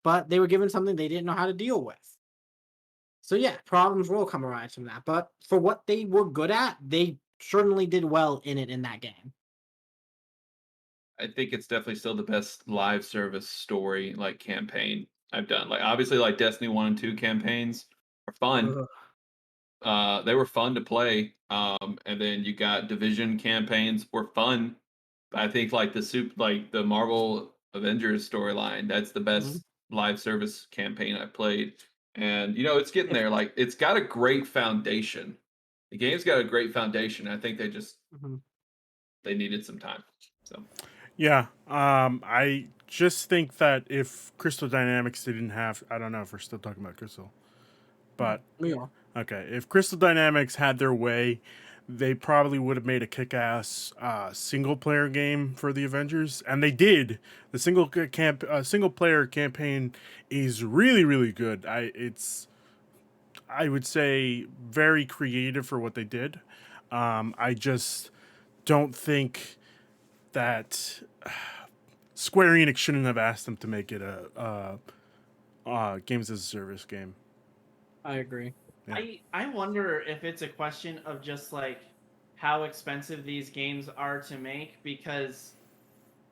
But they were given something they didn't know how to deal with. So yeah, problems will come arise from that. But for what they were good at, they certainly did well in it in that game. I think it's definitely still the best live service story campaign I've done. Like obviously, like Destiny 1 and 2 campaigns are fun. They were fun to play. And then you got Division campaigns were fun. But I think the Marvel Avengers storyline, that's the best live service campaign I've played. And it's getting there. Like it's got a great foundation. The game's got a great foundation. I think they just they needed some time. So Yeah, I just think that if Crystal Dynamics didn't have, I don't know if we're still talking about Crystal, but We are. okay, if Crystal Dynamics had their way, they probably would have made a kick-ass single-player game for the Avengers, and they did. The single-player campaign is really, really good. I would say, very creative for what they did. I just don't think that Square Enix shouldn't have asked them to make it a games as a service game. I agree. Yeah. I wonder if it's a question of just how expensive these games are to make, because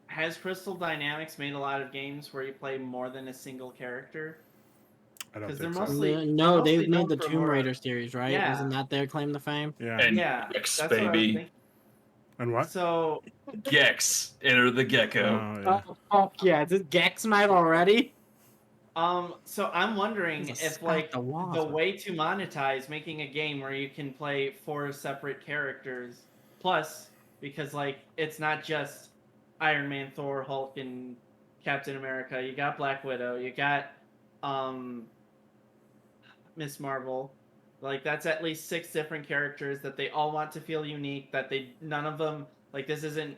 has Crystal Dynamics made a lot of games where you play more than a single character? I don't Because think they're so. mostly No, they've made known the for Tomb more. Raider series, right? Yeah. Isn't that their claim to fame? Yeah. And Yeah, Gex, that's what I was baby. thinking. And what? So Gex, enter the gecko. Oh, yeah. Oh, fuck yeah. Is it Gex Night already? So I'm wondering There's a if Scott like the the Wasp. way to monetize making a game where you can play 4 separate characters, plus because like it's not just Iron Man, Thor, Hulk, and Captain America. You got Black Widow. You got um Miss Marvel. Like that's at least 6 different characters that they all want to feel unique. That they none of them like this isn't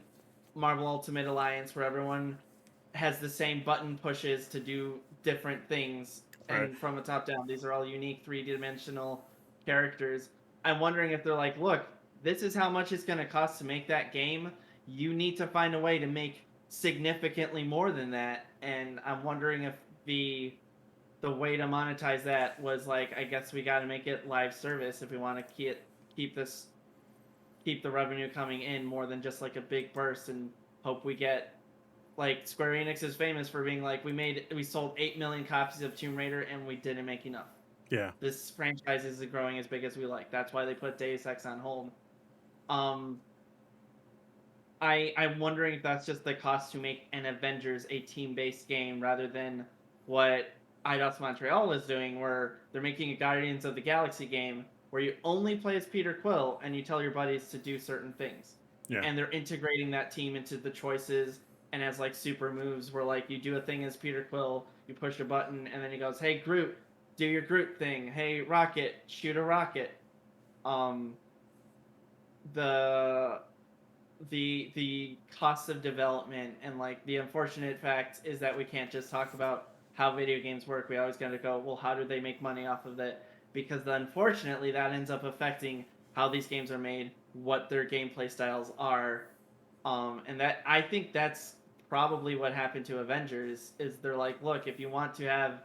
Marvel Ultimate Alliance where everyone has the same button pushes to do different things Right. and from a top down. These are all unique 3-dimensional characters. I'm wondering if they're like, look, this is how much it's going to cost to make that game. You need to find a way to make significantly more than that. And I'm wondering if the way to monetize that was like, I guess we got to make it live service if we want to keep the revenue coming in more than just like a big burst, and hope we get like Square Enix is famous for being like we sold 8 million copies of Tomb Raider and we didn't make enough. Yeah. This franchise isn't growing as big as we like. That's why they put Deus Ex on hold. I'm wondering if that's just the cost to make an Avengers a team-based game rather than what Eidos Montreal is doing, where they're making a Guardians of the Galaxy game where you only play as Peter Quill and you tell your buddies to do certain things. Yeah. And they're integrating that team into the choices and as like super moves where like you do a thing as Peter Quill, you push a button, and then he goes, "Hey Groot, do your Groot thing. Hey Rocket, shoot a rocket." Um, the the cost of development and like the unfortunate fact is that we can't just talk about how video games work. We always got to go, well, how do they make money off of it? Because unfortunately that ends up affecting how these games are made, what their gameplay styles are. And that I think that's probably what happened to Avengers is they're like, look, if you want to have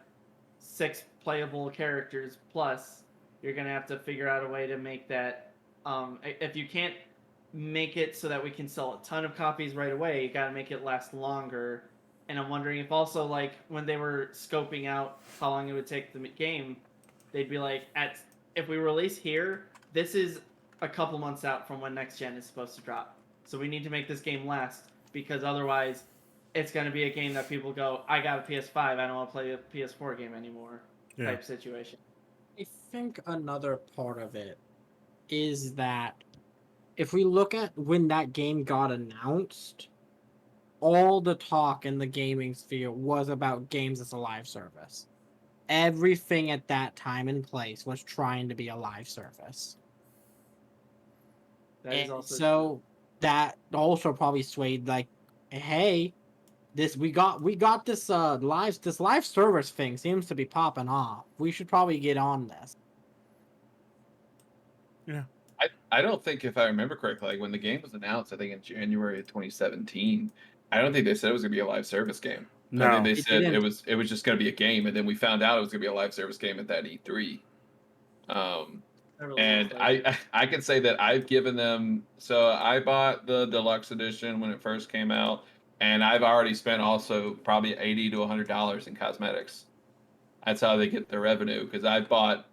6 playable characters plus, you're gonna have to figure out a way to make that. If you can't make it so that we can sell a ton of copies right away, you got to make it last longer. And I'm wondering if also like when they were scoping out how long it would take the game, they'd be like, if we release here, this is a couple months out from when next gen is supposed to drop. So we need to make this game last, because otherwise it's going to be a game that people go, I got a PS5, I don't want to play a PS4 game anymore, Yeah. type situation. I think another part of it is that if we look at when that game got announced, all the talk in the gaming sphere was about games as a live service. Everything at that time and place was trying to be a live service. That is And also so true. that also probably swayed like, hey, we got this live service thing seems to be popping off. We should probably get on this. Yeah. I don't think, if I remember correctly, like when the game was announced, I think in January of 2017, I don't think they said it was going to be a live service game. I No. think they It said didn't. it was just going to be a game, and then we found out it was going to be a live service game at that E3. And I can say that I've given them. So I bought the deluxe edition when it first came out, and I've already spent also probably $80 to $100 in cosmetics. That's how they get their revenue, because I bought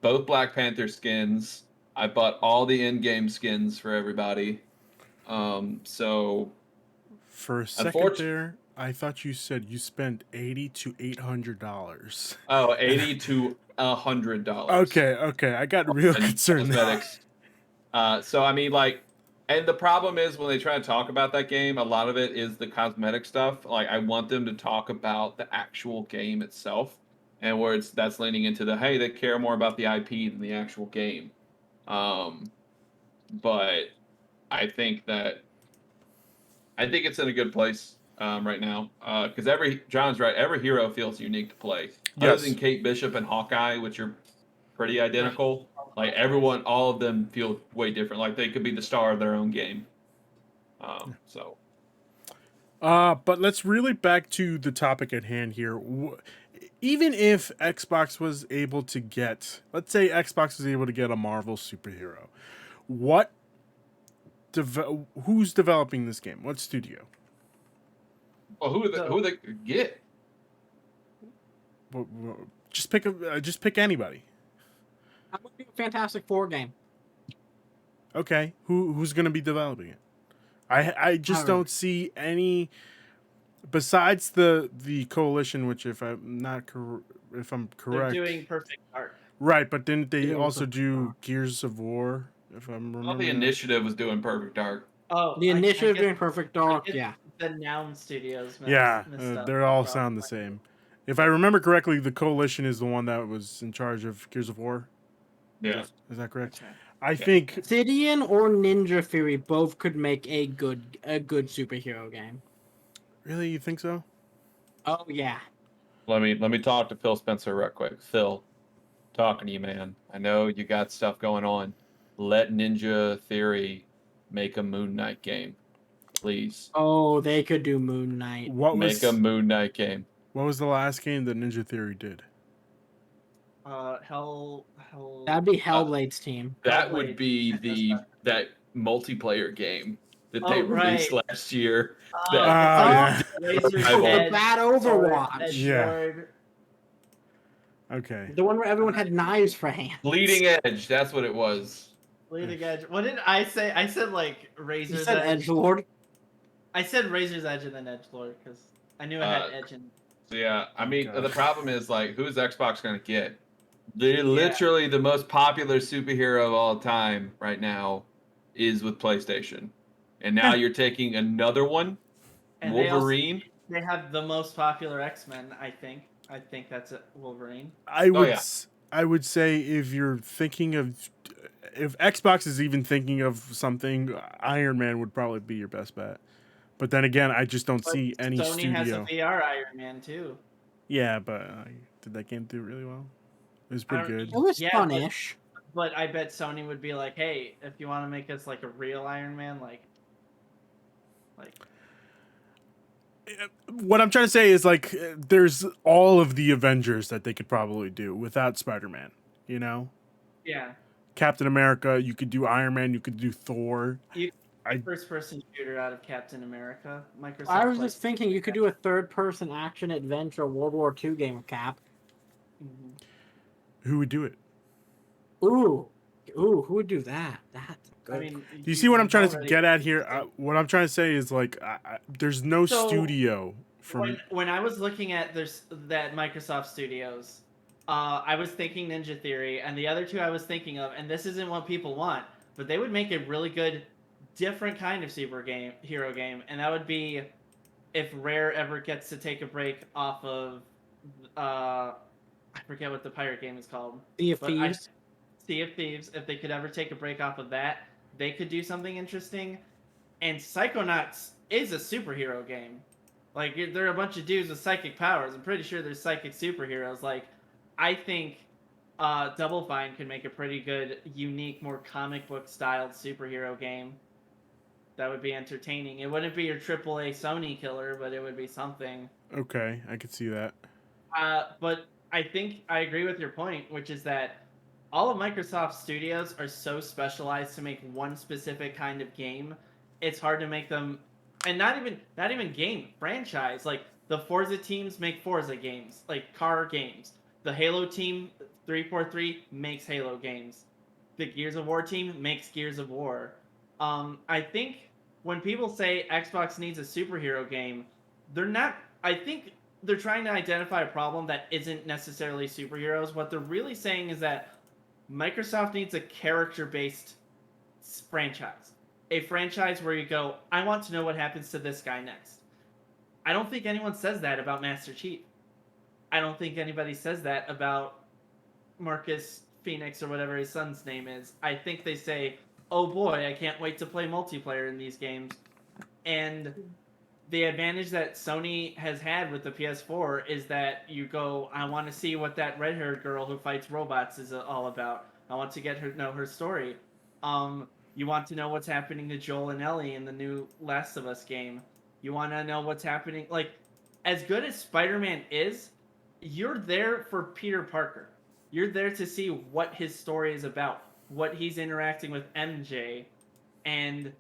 both Black Panther skins. I bought all the in-game skins for everybody. So For a second Unfortunately- there, I thought you said you spent $80 to $800. oh, $80 to $100. Okay. I got real And concerned. cosmetics. So I mean, like, and the problem is when they try to talk about that game, a lot of it is the cosmetic stuff. Like, I want them to talk about the actual game itself, and where that's leaning into the, hey, they care more about the IP than the actual game. But I think it's in a good place right now, because John's right. Every hero feels unique to play. Other Yes. than Kate Bishop and Hawkeye, which are pretty identical. Like everyone, all of them feel way different. Like they could be the star of their own game. So But let's really back to the topic at hand here. Even if Xbox was able to get, let's say Xbox was able to get a Marvel superhero, what who's developing this game? What studio? Well, who they get? Just pick anybody. I'm gonna do a Fantastic Four game. Okay, who's going to be developing it? I just Alright. don't see any besides the coalition, which if I'm They're correct, doing Perfect Dark. right? But didn't they Yeah, also Perfect do Dark. Gears of War? If I'm Well, remembering, the initiative was doing Perfect Dark. Oh, The I initiative guess- doing Perfect I Dark, guess yeah. The Noun Studios. Yeah, messed up. they all Probably. sound the same. If I remember correctly, the coalition is the one that was in charge of Gears of War. Yeah. Is that correct? That's right. I think Obsidian or Ninja Theory both could make a good superhero game. really you think so? Oh yeah. Let me talk to Phil Spencer real quick. Phil, talking to you, man. I know you got stuff going on. Let Ninja Theory make a Moon Knight game, please. Oh, they could do Moon Knight. Make a Moon Knight game. What was the last game that Ninja Theory did? Hell. That'd be Hellblade's team. That Hellblade. would be That's that multiplayer game that they Oh, released right. last year. Oh, that yeah. Razor's I will- Edge, Bad Sword, Overwatch. Edge Yeah. Sword. Okay. The one where everyone had knives for hands. Bleeding Edge. That's what it was. Bleeding Edge. What did I say? I said like You Razor's said Edge. Edgelord. I said Razor's Edge and then Edgelord because I knew it had Edge in. So yeah, I mean God. the problem is like who's Xbox gonna get? They're literally the most popular superhero of all time right now is with PlayStation. And now you're taking another one, And Wolverine. They have the most popular X-Men, I think. I think that's it, Wolverine. I would yeah. I would say if you're thinking of if Xbox is even thinking of something, Iron Man would probably be your best bet. But then again, I just don't But see any Sony has a studio. VR Iron Man too. Yeah, but did that game do really well? It was pretty I don't- good. It was Yeah, fun-ish. But I bet Sony would be like, "Hey, if you want to make us like a real Iron Man, like What I'm trying to say is like there's all of the Avengers that they could probably do without Spider-Man, you know? yeah, Captain America, you could do Iron Man, you could do Thor. first-person shooter out of Captain America." Microsoft. I was like- just thinking you could do a third-person action adventure World War II game with Cap. Mhm. Who would do it? Ooh, who would do that? That's good. I mean, Do you see what I'm trying to already- get at here? What I'm trying to say is like, there's no So, studio for. When I was looking at that Microsoft Studios, I was thinking Ninja Theory, and the other two I was thinking of, and this isn't what people want, but they would make a really good, different kind of hero game, and that would be if Rare ever gets to take a break off of, I forget what the pirate game is called. Sea of But I- Thieves. Sea of Thieves, if they could ever take a break off of that, they could do something interesting. And Psychonauts is a superhero game. Like, there are a bunch of dudes with psychic powers. I'm pretty sure there's psychic superheroes. Like, I think Double Fine could make a pretty good, unique, more comic book styled superhero game. That would be entertaining. It wouldn't be your AAA Sony killer, but it would be something. Okay, I could see that. But I think I agree with your point, which is that all of Microsoft studios are so specialized to make one specific kind of game. It's hard to make them, and not even game franchise. Like the Forza teams make Forza games, like car games. The Halo team 343 makes Halo games. The Gears of War team makes Gears of War. I think when people say Xbox needs a superhero game, they're not. I think they're trying to identify a problem that isn't necessarily superheroes. What they're really saying is that Microsoft needs a character-based franchise. A franchise where you go, I want to know what happens to this guy next. I don't think anyone says that about Master Chief. I don't think anybody says that about Marcus Phoenix or whatever his son's name is. I think they say, oh boy, I can't wait to play multiplayer in these games. And the advantage that Sony has had with the PS4 is that you go, I want to see what that red-haired girl who fights robots is all about. I want to know her story. You want to know what's happening to Joel and Ellie in the new Last of Us game. You want to know what's happening. Like, as good as Spider-Man is, you're there for Peter Parker. You're there to see what his story is about, what he's interacting with MJ, and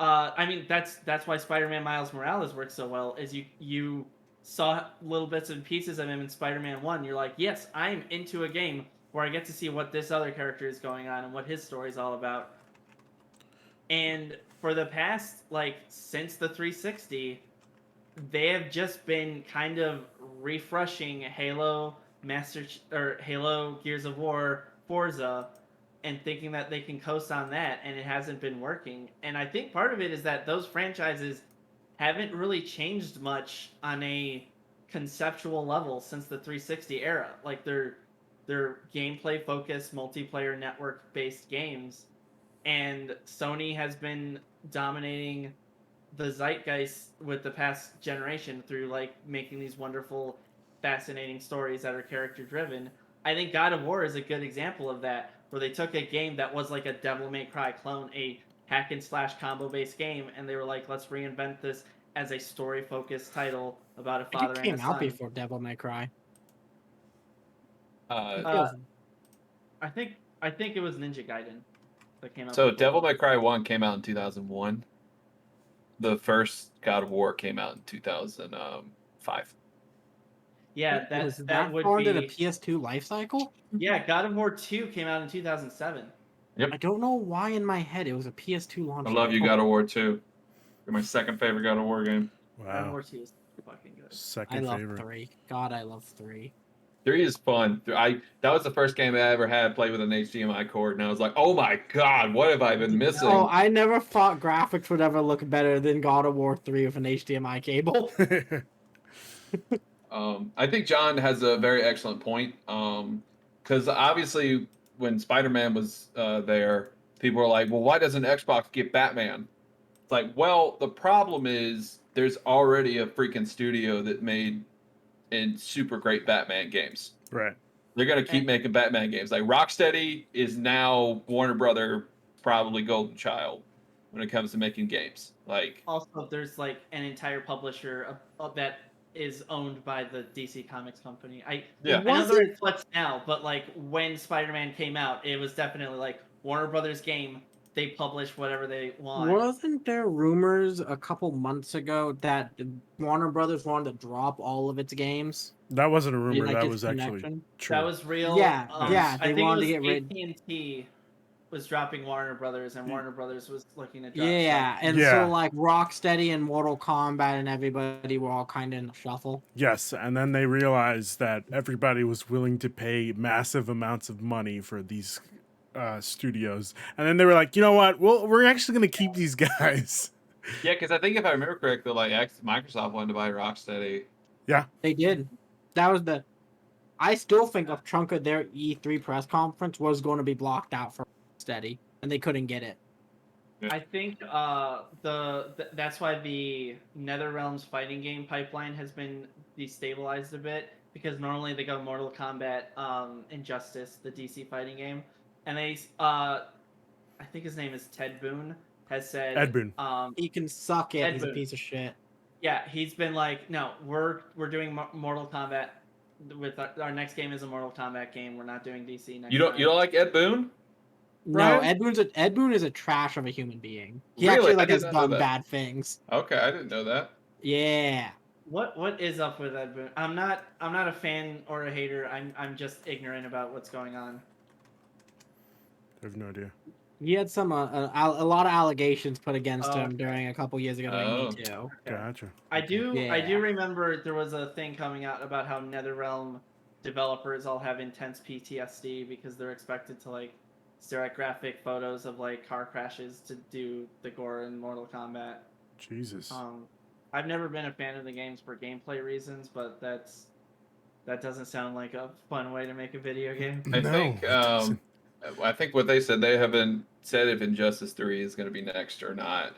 I mean, that's why Spider-Man Miles Morales works so well. Is you saw little bits and pieces of him in Spider-Man 1. You're like, yes, I'm into a game where I get to see what this other character is going on and what his story is all about. And for the past, like, since the 360, they have just been kind of refreshing Halo or Halo Gears of War Forza and thinking that they can coast on that, and it hasn't been working. And I think part of it is that those franchises haven't really changed much on a conceptual level since the 360 era. Like they're gameplay focused, multiplayer network based games, and Sony has been dominating the zeitgeist with the past generation through like making these wonderful, fascinating stories that are character driven. I think God of War is a good example of that, where they took a game that was like a Devil May Cry clone, a hack and slash combo based game, and they were like, let's reinvent this as a story focused title about a I think father it and a came out son. before Devil May Cry. I think it Uh, was- I think it was Ninja Gaiden that came out. so before. Devil May Cry 1 came out in 2001. The first God of War came out in 2005. Yeah, it was that would far into the be. PS2 life cycle. Yeah, God of War 2 came out in 2007. I don't know why in my head it was a PS2 launch. I love you, God of War 2. You're my second favorite God of War game. God of Wow. War 2 is fucking good. I Second love favorite. 3. God, I love 3. 3 is fun. That was the first game I ever had played with an HDMI cord, and I was like, oh my god, what have I been missing? Oh, I never thought graphics would ever look better than God of War 3 with an HDMI cable. I think John has a very excellent point. Because obviously, when Spider-Man was there, people were like, "Well, why doesn't Xbox get Batman?" It's like, well, the problem is there's already a freaking studio that made in super great Batman games. Right. They're gonna keep making Batman games. Like Rocksteady is now Warner Brother, probably golden child when it comes to making games. Like, Also, there's like an entire publisher that is owned by the DC Comics company. yeah, I know Was they're it? in flux now, but like when Spider-Man came out, it was definitely like Warner Brothers game. They publish whatever they want. Wasn't there rumors a couple months ago that Warner Brothers wanted to drop all of its games? That wasn't a rumor. Like That its was actually connection? true. That was real. Yeah, yeah, they I think wanted it to was get rid. AT&T was dropping Warner Brothers, and Warner Brothers was looking to drop. Yeah, and Yeah. so like Rocksteady and Mortal Kombat and everybody were all kind of in the shuffle. Yes, and then they realized that everybody was willing to pay massive amounts of money for these studios, and then they were like, you know what? Well, we're actually going to keep these guys. yeah. Because I think if I remember correctly, like Microsoft wanted to buy Rocksteady. Yeah, They did. That was the. I still think a chunk of their E3 press conference was going to be blocked out for Rocksteady, and they couldn't get it. I think that's why the NetherRealms fighting game pipeline has been destabilized a bit, because normally they go Mortal Kombat, Injustice, the DC fighting game, and they I think his name is Ted Boone, has said Ed Boon. He can suck it. Ed He's a Boon. piece of shit. Yeah, he's been like, no, we're doing Mortal Kombat. With our next game is a Mortal Kombat game. We're not doing DC next. You don't like Ed Boon? No, Brian? Ed Boon is a trash of a human being. He Really? actually I like did has not know done that. bad things. Okay, I didn't know that. Yeah. What is up with Ed Boon? I'm not a fan or a hater. I'm just ignorant about what's going on. I have no idea. He had some a lot of allegations put against Oh, him okay. during a couple years ago during Oh. Me Too. Gotcha. I do Yeah. remember there was a thing coming out about how NetherRealm developers all have intense PTSD because they're expected to like stare at graphic photos of like car crashes to do the gore in Mortal Kombat. Jesus. I've never been a fan of the games for gameplay reasons, but that doesn't sound like a fun way to make a video game. I think what they said, they haven't said if Injustice 3 is going to be next or not.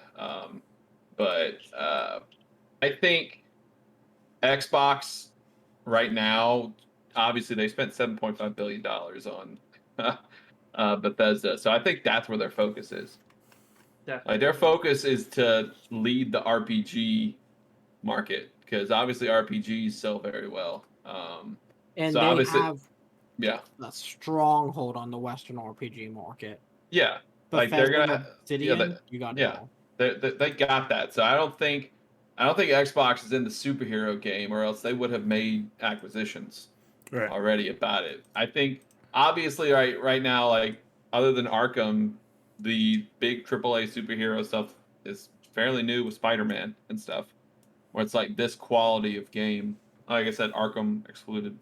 But I think Xbox right now, obviously they spent $7.5 billion on Bethesda. So I think that's where their focus is. Definitely. Like their focus is to lead the RPG market because obviously RPGs sell very well. And so they obviously, have yeah, a stronghold on the Western RPG market. yeah. Like they're Bethesda, gonna, Obsidian, yeah, you got it yeah. all. They got that. So I don't think Xbox is in the superhero game, or else they would have made acquisitions Right. already about it. I think obviously right now, like other than Arkham, the big AAA superhero stuff is fairly new with Spider-Man and stuff, where it's like this quality of game. Like I said, Arkham excluded.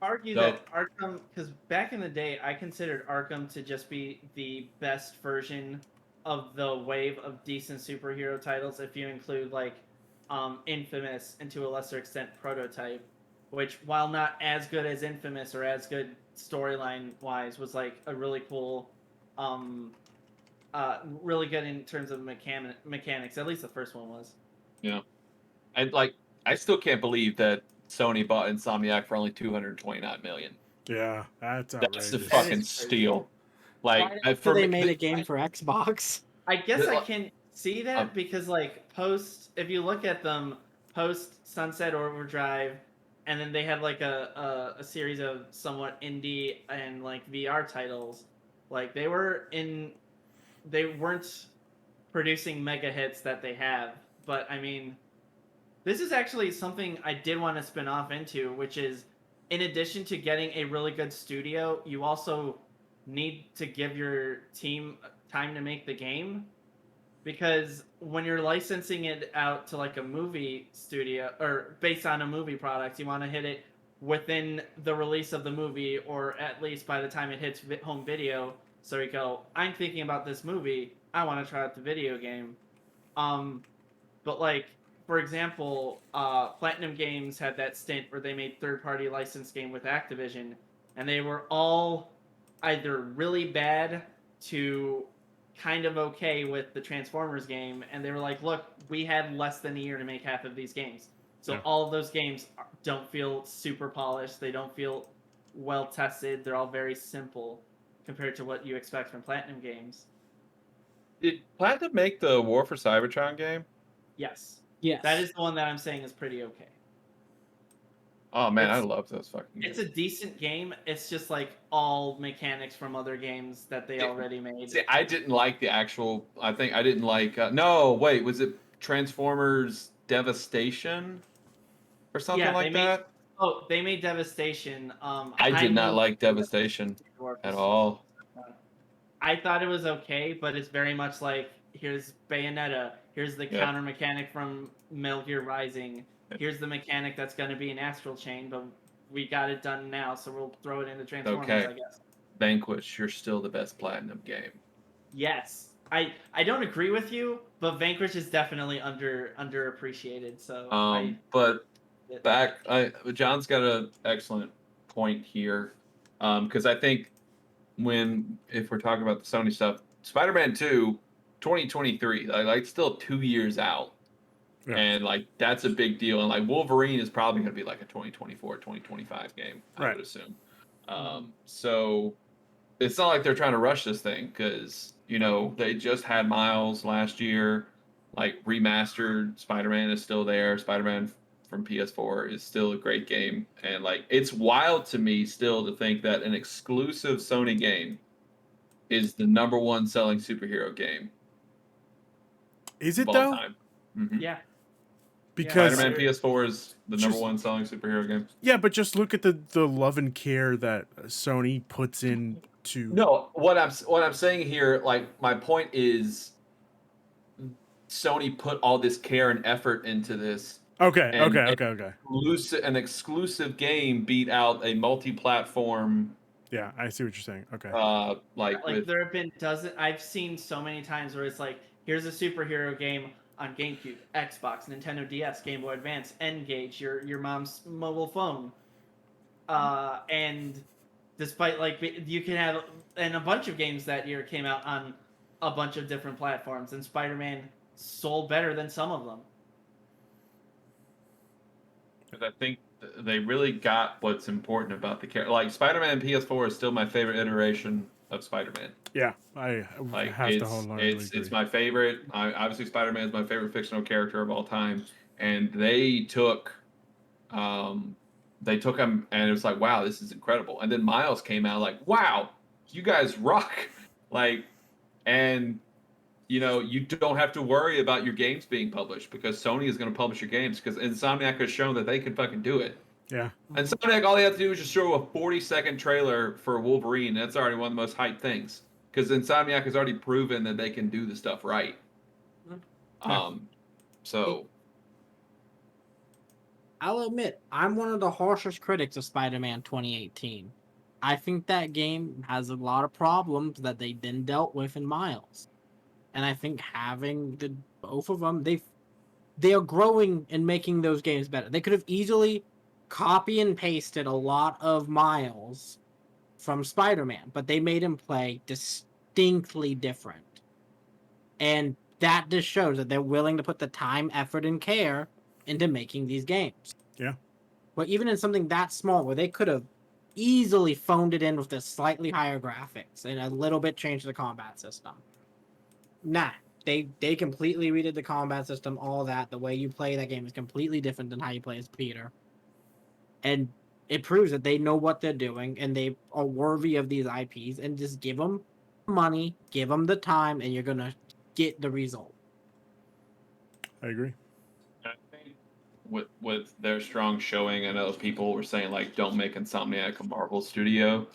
Argue So that Arkham, because back in the day, I considered Arkham to just be the best version of the wave of decent superhero titles. If you include like Infamous and to a lesser extent Prototype, which while not as good as Infamous or as good storyline wise, was like a really cool, um, really good in terms of mechanics. At least the first one was. yeah, and like I still can't believe that Sony bought Insomniac for only 229 million. Yeah, that's That's the outrageous. That fucking is crazy. steal. Like After for they me, made a game for Xbox. I guess I The- can see that um, because like post if you look at them post Sunset Overdrive and then they had like a series of somewhat indie and like VR titles, like they weren't producing mega hits that they have. But I mean, this is actually something I did want to spin off into, which is in addition to getting a really good studio, you also need to give your team time to make the game, because when you're licensing it out to like a movie studio or based on a movie product, you want to hit it within the release of the movie, or at least by the time it hits home video, so you go, I'm thinking about this movie, I want to try out the video game. um but like, for example, Platinum Games had that stint where they made third-party licensed game with Activision, and they were all either really bad to kind of okay with the Transformers game, and they were like, "Look, we had less than a year to make half of these games, so Yeah. all of those games don't feel super polished. They don't feel well tested. They're all very simple compared to what you expect from Platinum Games." did Platinum make the War for Cybertron game? Yes, Yes. that is the one that I'm saying is pretty okay. Oh man, I It's- love those fucking It's games. a decent game. It's just like all mechanics from other games that they Yeah. already made. See, I didn't like the actual. I think I didn't like. No, wait, was it Transformers Devastation or something Yeah, like that? they made Devastation. I High did not Noon like Devastation at all. I thought it was okay, but it's very much like, here's Bayonetta, here's the Yeah. counter mechanic from Metal Gear Rising, here's the mechanic that's going to be an Astral Chain, but we got it done now, so we'll throw it into Transformers, Okay. I guess. Vanquish, you're still the best Platinum game. Yes, I don't agree with you, but Vanquish is definitely underappreciated. So But John's got an excellent point here, because I think if we're talking about the Sony stuff, Spider-Man 2, 2023, like still 2 years out. Yeah. And like that's a big deal. And like Wolverine is probably going to be like a 2024, 2025 game, I Right. would assume. So it's not like they're trying to rush this thing, because they just had Miles last year. Like remastered Spider-Man is still there. Spider-Man from PS4 is still a great game, and like it's wild to me still to think that an exclusive Sony game is the number one selling superhero game Is of it all though? time. Mhm. yeah, Because Spider-Man PS4 is the number Just- one selling superhero game. yeah, but just look at the love and care that Sony puts into. No, what I'm saying here, like my point is, Sony put all this care and effort into this. Okay. And Okay. an exclusive game beat out a multi-platform, Yeah, I see what you're saying. Okay. like like with there have been I've seen so many times where it's like, here's a superhero game on GameCube, Xbox, Nintendo DS, Game Boy Advance, N-Gage, your mom's mobile phone, and despite like you can have, and a bunch of games that year came out on a bunch of different platforms, and Spider-Man sold better than some of them. I think they really got what's important about the character. Like Spider-Man PS4 is still my favorite iteration of Spider-Man. Yeah, I Like have to wholeheartedly agree. it's my favorite. Obviously Spider-Man is my favorite fictional character of all time, and they took him and it was like, wow, this is incredible. And then Miles came out like, wow, you guys rock. Like, and you don't have to worry about your games being published because Sony is going to publish your games because Insomniac has shown that they can fucking do it. Yeah. Insomniac, all they have to do is just show a 40-second trailer for Wolverine. That's already one of the most hyped things because Insomniac has already proven that they can do the stuff right. Yeah. So I'll admit, I'm one of the harshest critics of Spider-Man 2018. I think that game has a lot of problems that they then dealt with in Miles. And I think having the both of them, they are growing and making those games better. They could have easily copy and pasted a lot of Miles from Spider-Man, but they made him play distinctly different. And that just shows that they're willing to put the time, effort, and care into making these games. Yeah. But even in something that small, where they could have easily phoned it in with the slightly higher graphics and a little bit changed the combat system. Nah, they completely redid the combat system, all that. The way you play that game is completely different than how you play as Peter. And it proves that they know what they're doing and they are worthy of these IPs, and just give them money, give them the time, and you're going to get the result. I agree. I think with their strong showing, I know people were saying like, don't make Insomniac a Marvel studio.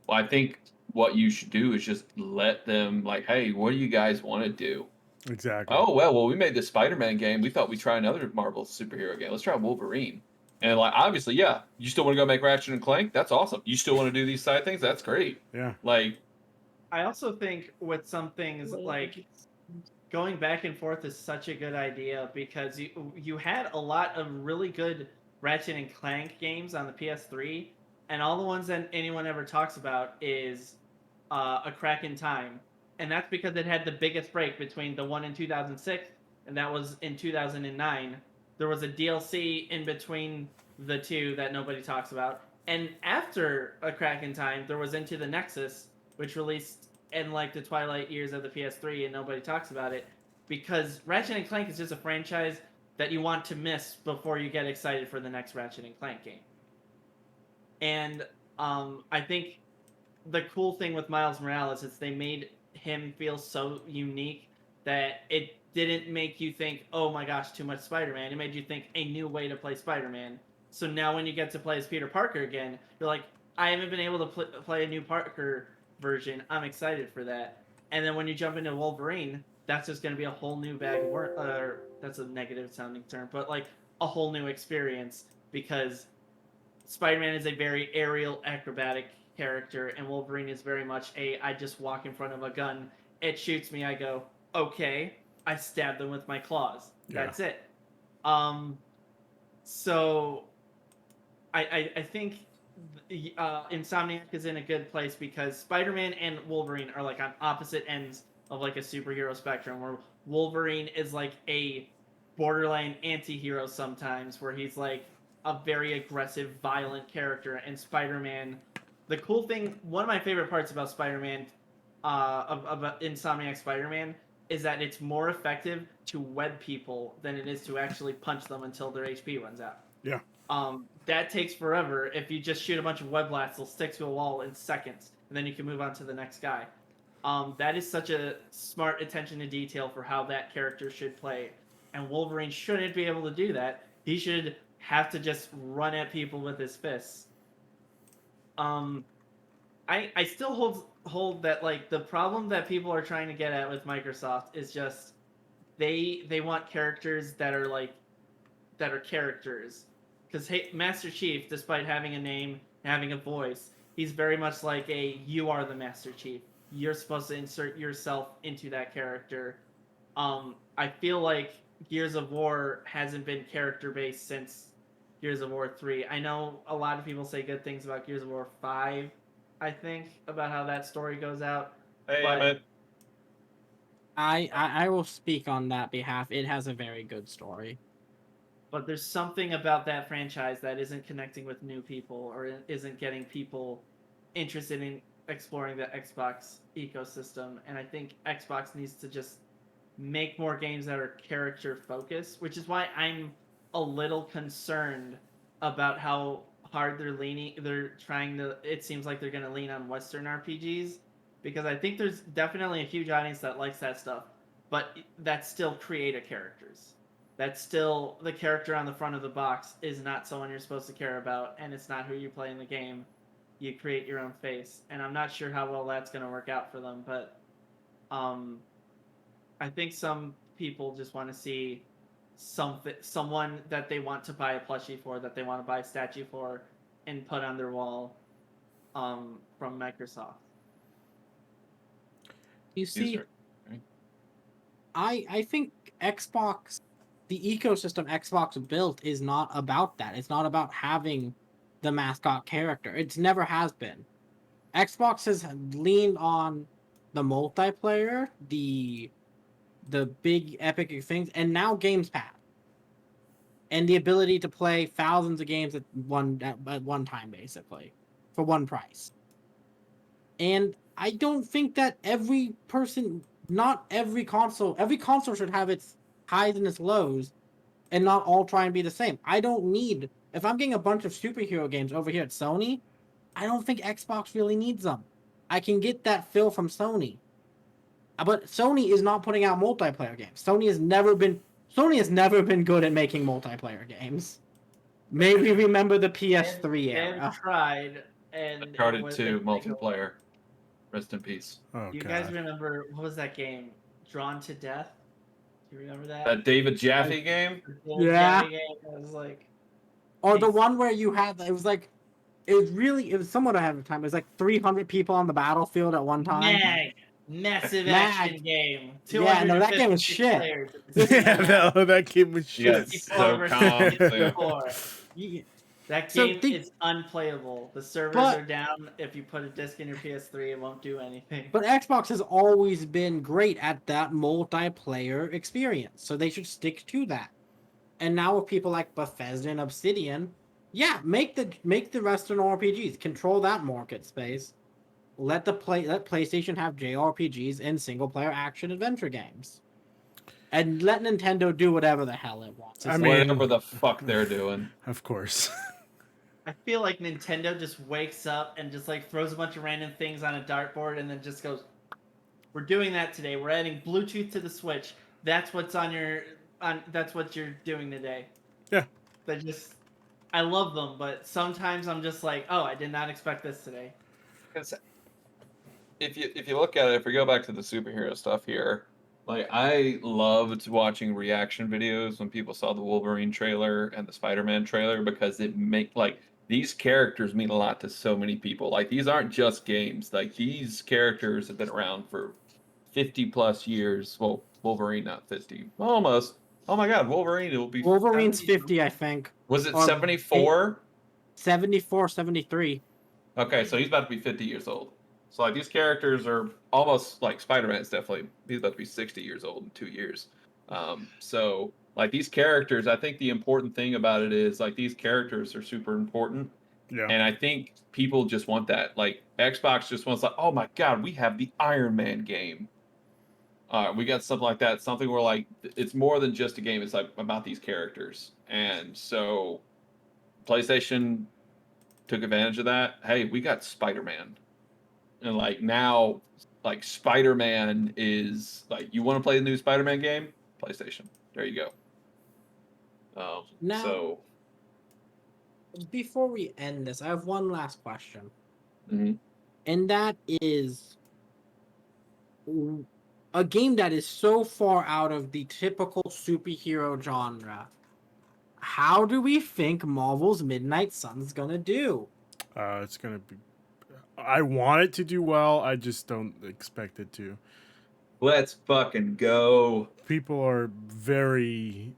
Well, I think what you should do is just let them like, hey, what do you guys want to do? Exactly. Oh well, we made this Spider-Man game. We thought we'd try another Marvel superhero game. Let's try Wolverine. And like, obviously, yeah, you still want to go make Ratchet and Clank? That's awesome. You still want to do these side things? That's great. Yeah. Like, I also think with some things like going back and forth is such a good idea because you had a lot of really good Ratchet and Clank games on the PS3, and all the ones that anyone ever talks about is A Crack in Time, and that's because it had the biggest break between the one in 2006 and that was in 2009. There was a DLC in between the two that nobody talks about, and after A Crack in Time, there was Into the Nexus, which released in like the twilight years of the PS3, and nobody talks about it because Ratchet and Clank is just a franchise that you want to miss before you get excited for the next Ratchet and Clank game. And I think the cool thing with Miles Morales is they made him feel so unique that it didn't make you think, oh my gosh, too much Spider-Man. It made you think a new way to play Spider-Man. So now when you get to play as Peter Parker again, you're like, I haven't been able to play a new Parker version. I'm excited for that. And then when you jump into Wolverine, that's just going to be a whole new bag of work. That's a negative sounding term, but like a whole new experience because Spider-Man is a very aerial, acrobatic character, and Wolverine is very much I just walk in front of a gun, it shoots me, I go, okay, I stab them with my claws. Yeah. That's it. So I think Insomniac is in a good place because Spider-Man and Wolverine are like on opposite ends of like a superhero spectrum, where Wolverine is like a borderline anti-hero sometimes, where he's like a very aggressive, violent character, and Spider-Man. The cool thing, one of my favorite parts about Spider-Man, about Insomniac Spider-Man, is that it's more effective to web people than it is to actually punch them until their HP runs out. Yeah. That takes forever. If you just shoot a bunch of web blasts, they'll stick to a wall in seconds, and then you can move on to the next guy. That is such a smart attention to detail for how that character should play. And Wolverine shouldn't be able to do that. He should have to just run at people with his fists. I still hold that like the problem that people are trying to get at with Microsoft is just they want characters that are characters. Because hey, Master Chief, despite having a name, having a voice, he's very much like you are the Master Chief. You're supposed to insert yourself into that character. I feel like Gears of War hasn't been character based since Gears of War 3. I know a lot of people say good things about Gears of War 5, I think, about how that story goes out. hey, But- Emmett. I will speak on that behalf. It has a very good story. But there's something about that franchise that isn't connecting with new people or isn't getting people interested in exploring the Xbox ecosystem. And I think Xbox needs to just make more games that are character focused, which is why I'm a little concerned about how hard it seems like they're going to lean on Western RPGs, because I think there's definitely a huge audience that likes that stuff. but that's still creator characters. That's still the character on the front of the box is not someone you're supposed to care about, and it's not who you play in the game. You create your own face, and I'm not sure how well that's going to work out for them, but I think some people just want to see someone that they want to buy a plushie for, that they want to buy a statue for, and put on their wall from Microsoft. You see, User. I think Xbox, the ecosystem Xbox built is not about that. It's not about having the mascot character. It's never has been. Xbox has leaned on the multiplayer, the big epic things, and now Games Pass, and the ability to play thousands of games at one time, basically, for one price. And I don't think that every person, not every console should have its highs and its lows, and not all try and be the same. I don't need, if I'm getting a bunch of superhero games over here at Sony, I don't think Xbox really needs them. I can get that fill from Sony. But Sony is not putting out multiplayer games. Sony has never been good at making multiplayer games. Maybe remember the PS3 era. They've tried, and Uncharted it 2 didn't go. multiplayer. Rest in peace. Oh You god. guys remember, what was that game? Drawn to Death? Do you remember that? That David Jaffe game? Yeah. Game. It was like, Or the one where you had, it was somewhat ahead of time. It was like 300 people on the battlefield at one time. massive Mag. action game. Yeah, no, that game was 256 shit. players. Yeah, no, that game was Yeah, shit. it's so 54 calm. versus 54. That So game is unplayable. The servers are down. If you put a disc in your PS3, it won't do anything. But Xbox has always been great at that multiplayer experience, so they should stick to that. And now with people like Bethesda and Obsidian, yeah, make the Western RPGs, control that market space. Let PlayStation have JRPGs and single player action adventure games. And let Nintendo do whatever the hell it wants. I mean- Whatever the fuck they're doing. Of course. I feel like Nintendo just wakes up and just like throws a bunch of random things on a dartboard and then just goes, "We're doing that today. We're adding Bluetooth to the Switch. That's what's that's what you're doing today." Yeah. I love them, but sometimes I'm just like, "Oh, I did not expect this today." Because if you look at it, if we go back to the superhero stuff here, like I loved watching reaction videos when people saw the Wolverine trailer and the Spider-Man trailer, because it these characters mean a lot to so many people. Like, these aren't just games. Like, these characters have been around for 50 plus years. Well, Wolverine not 50, almost. Oh my God, Wolverine! It will be. Wolverine's 50, I think. Was it or 74? 74, 73. Okay, so he's about to be 50 years old. So like, these characters are almost like Spider-Man's definitely. He's about to be 60 years old in 2 years. So like, these characters, I think the important thing about it is, like, these characters are super important. Yeah. And I think people just want that. Like, Xbox just wants, like, oh my God, we have the Iron Man game. We got something like that. Something where, like, it's more than just a game. It's like about these characters. And so PlayStation took advantage of that. Hey, we got Spider-Man. And like, now, like, Spider-Man is like, you want to play the new Spider-Man game? PlayStation. There you go. Now- So Before we end this, I have one last question. Mhm. And that is a game that is so far out of the typical superhero genre. How do we think Marvel's Midnight Sun's gonna do? It's gonna be. I want it to do well. I just don't expect it to. let's fucking go. People are very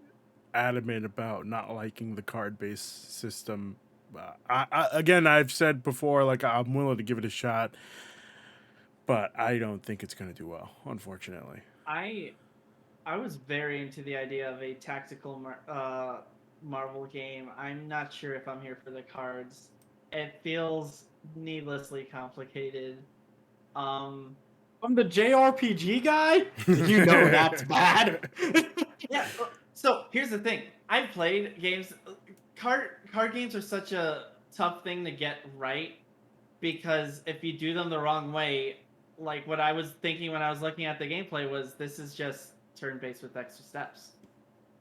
adamant about not liking the card-based system. Again, I've said before, like, I'm willing to give it a shot, but I don't think it's gonna do well, unfortunately. I was very into the idea of a tactical Marvel game. I'm not sure if I'm here for the cards. It feels needlessly complicated. From the JRPG guy? You know that's bad. Yeah. So here's the thing. I've played games. Card games are such a tough thing to get right, because if you do them the wrong way, like what I was thinking when I was looking at the gameplay was, this is just turn-based with extra steps.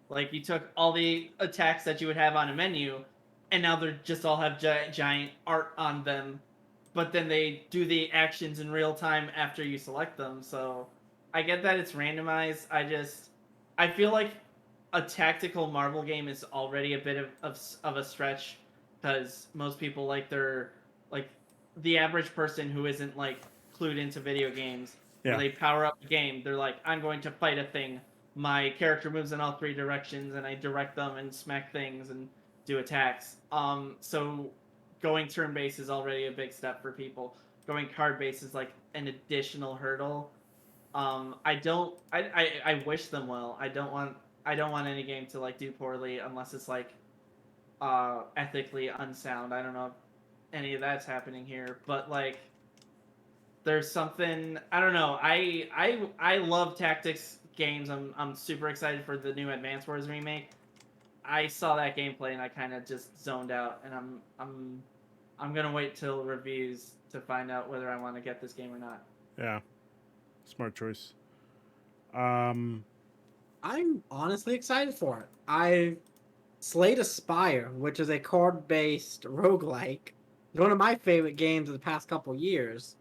Like you took all the attacks that you would have on a menu, and now they're just all have giant art on them, but then they do the actions in real time after you select them. So I get that it's randomized. I feel like a tactical Marvel game is already a bit of a stretch because most people like the average person who isn't like clued into video games. Yeah. When they power up the game, they're like, I'm going to fight a thing. My character moves in all three directions, and I direct them and smack things and do attacks. So going turn based is already a big step for people. Going card based is like an additional hurdle. I don't. I wish them well. I don't want any game to like do poorly unless it's like ethically unsound. I don't know if any of that's happening here, but like there's something I don't know. I love tactics games. I'm super excited for the new Advance Wars remake. I saw that gameplay and I kind of just zoned out, and I'm gonna wait till reviews to find out whether I want to get this game or not. Yeah. Smart choice. I'm honestly excited for it. I Slay the Spire, which is a card-based roguelike, is one of my favorite games of the past couple years.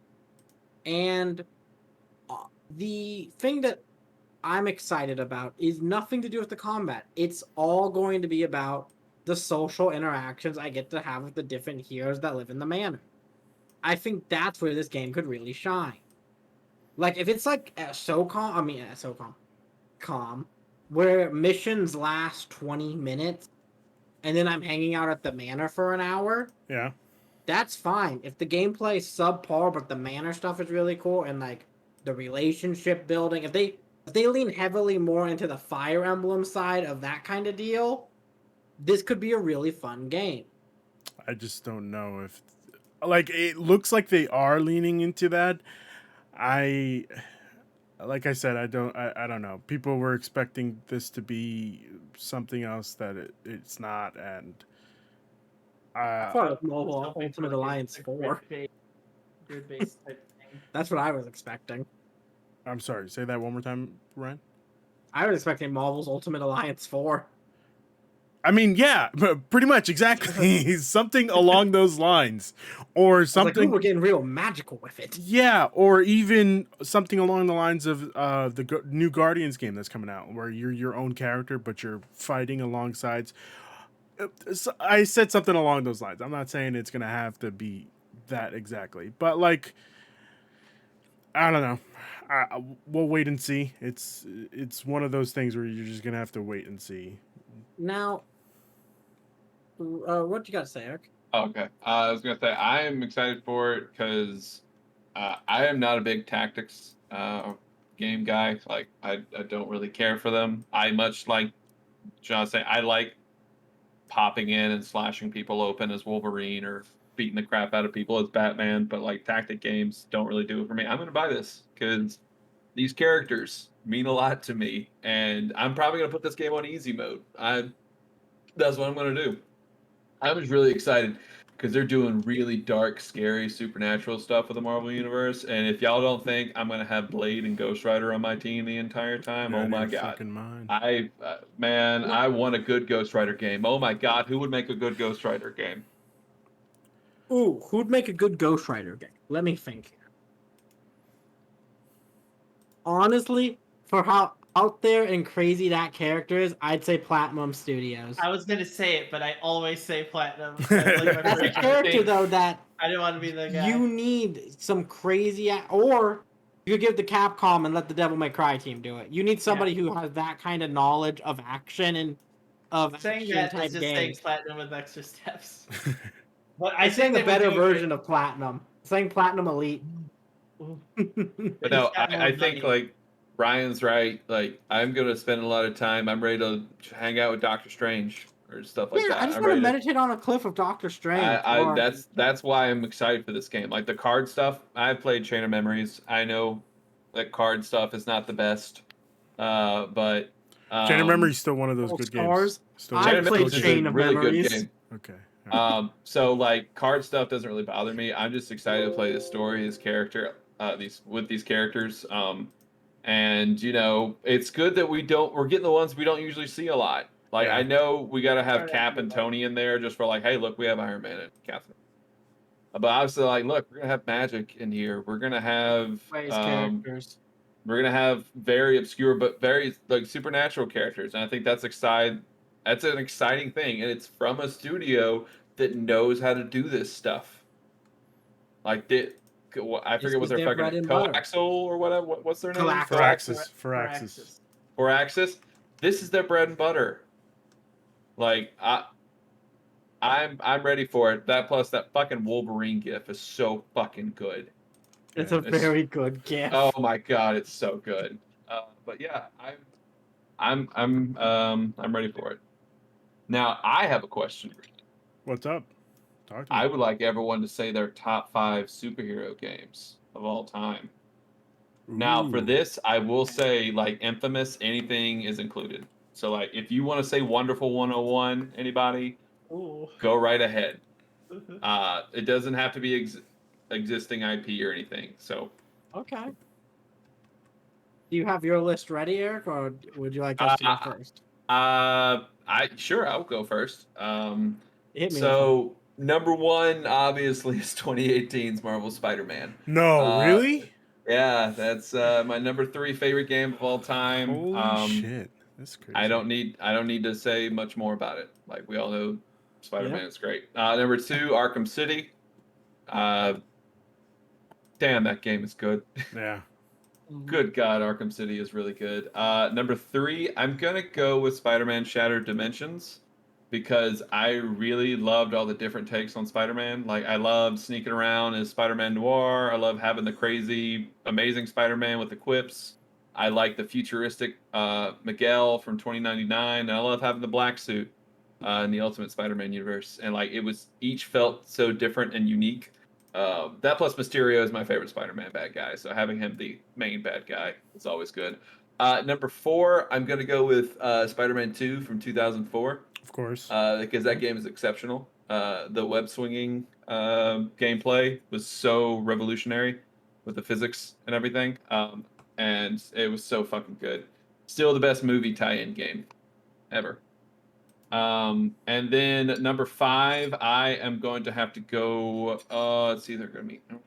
And the thing that I'm excited about is nothing to do with the combat. It's all going to be about the social interactions I get to have with the different heroes that live in the manor. I think that's where this game could really shine. Like if it's like calm, where missions last 20 minutes and then I'm hanging out at the manor for an hour, Yeah. that's fine. If the gameplay is subpar but the manor stuff is really cool and like the relationship building, if they lean heavily more into the Fire Emblem side of that kind of deal, this could be a really fun game. I just don't know if, like, it looks like they are leaning into that. Like I said, I don't know. People were expecting this to be something else that it's not, and I thought it was I was mobile hoping Ultimate for, like, Alliance a 4. grid-based type thing. That's what I was expecting. I'm sorry. Say that one more time, Ryan. I was expecting Marvel's Ultimate Alliance 4. I mean, yeah, pretty much exactly something along those lines, or I was like, ooh, something. we're getting real magical with it. Yeah, or even something along the lines of the new Guardians game that's coming out, where you're your own character, but you're fighting alongside. I said something along those lines. I'm not saying it's gonna have to be that exactly, but like, I don't know. We'll wait and see. It's one of those things where you're just gonna have to wait and see. Now, what you got to say, Eric? Okay. I was gonna say I am excited for it because I am not a big tactics game guy. Like I don't really care for them. I much like John say I like popping in and slashing people open as Wolverine or beating the crap out of people as Batman. But like tactic games don't really do it for me. I'm gonna buy this because these characters mean a lot to me, and I'm probably gonna put this game on easy mode. That's what I'm gonna do. I was really excited because they're doing really dark, scary, supernatural stuff with the Marvel Universe. And if y'all don't think I'm gonna have Blade and Ghost Rider on my team the entire time, You're out oh of my your god! fucking mind. I want a good Ghost Rider game. Oh my god, who would make a good Ghost Rider game? Ooh, who'd make a good Ghost Rider game? Let me think here. Honestly, for how out there and crazy that character is, I'd say Platinum Studios. I was gonna say it, but I always say Platinum. That's like my That's a first character instinct. though that I didn't want to be the guy. you need some crazy, or you give the Capcom and let the Devil May Cry team do it. You need somebody who has that kind of knowledge of action and of saying action that type is just saying games. Platinum with extra steps. But I'm saying the they would better do a great- version of Platinum. I'm saying Platinum Elite. But He's no, got more I think money. like Ryan's right. Like I'm gonna spend a lot of time. I'm ready to hang out with Doctor Strange or stuff like Yeah, that. I just I'm want to ready to meditate on a cliff of Doctor Strange. I that's why I'm excited for this game. Like the card stuff, I've played Chain of Memories. I know that card stuff is not the best, but Chain of Memory is still one of those good Scars. games. Still I Chain of played Memories is Chain a of really good Memories. game. Okay. All right. So like card stuff doesn't really bother me. I'm just excited to play this story, this character, these characters. And it's good that we're getting the ones we don't usually see a lot. Like Yeah. I know we got to have Sorry, Cap and Tony in there just for like, hey, look, we have Iron Man and Captain. But obviously, like, look, we're gonna have Magic in here. We're gonna have Ways characters. very obscure but very like supernatural characters, and I think that's exciting. That's an exciting thing, and it's from a studio that knows how to do this stuff. Like, I This forget what is they're their fucking bread and butter. Coaxel or whatever. What's their name? Galactus. Firaxis. Firaxis. This is their bread and butter. Like I'm ready for it. That plus that fucking Wolverine gif is so fucking good. It's Yeah, a very good gift. Oh my god, it's so good. But yeah, I'm ready for it. Now I have a question. What's up? Talk to me. I would like everyone to say their top 5 superhero games of all time. Now for Ooh. this, I will say like Infamous, anything is included. So like if you want to say Wonderful 101, anybody, Ooh. go right ahead. It doesn't have to be existing IP or anything. So Okay. Do you have your list ready, Eric, or would you like us to go first? I'll go first. Hit me with So number 1 obviously is 2018's Marvel Spider-Man. No, really? Yeah, that's my number 3 favorite game of all time. Holy shit. That's crazy. I don't need to say much more about it. Like we all know Spider-Man is great. Number 2, Arkham City. Damn, that game is good. Yeah. Good God, Arkham City is really good. Number 3, I'm gonna go with Spider-Man Shattered Dimensions because I really loved all the different takes on Spider-Man. Like I loved sneaking around as Spider-Man Noir. I love having the crazy, amazing Spider-Man with the quips. I like the futuristic Miguel from 2099, and I love having the black suit in the Ultimate Spider-Man universe. And like it was each felt so different and unique. That plus Mysterio is my favorite Spider-Man bad guy, so having him the main bad guy is always good. Number 4, I'm gonna go with Spider-Man 2 from 2004 Of course. because that game is exceptional. The web swinging gameplay was so revolutionary with the physics and everything, and it was so fucking good. Still the best movie tie-in game ever. And then number 5, I am going to have to go. It's either going to be. I'm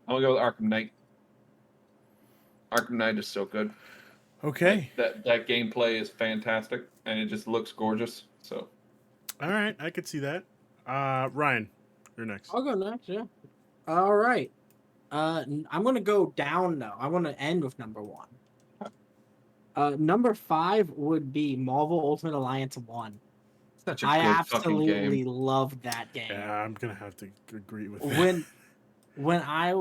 gonna go with Arkham Knight. Arkham Knight is so good. Okay. That gameplay is fantastic, and it just looks gorgeous. So. All right. I could see that. Ryan, you're next. I'll go next. Yeah. All right. I'm gonna go down though. I want to end with number 1. Number 5 would be Marvel Ultimate Alliance 1. Such a I good fucking absolutely game. loved that game. Yeah, I'm gonna have to agree with that. When I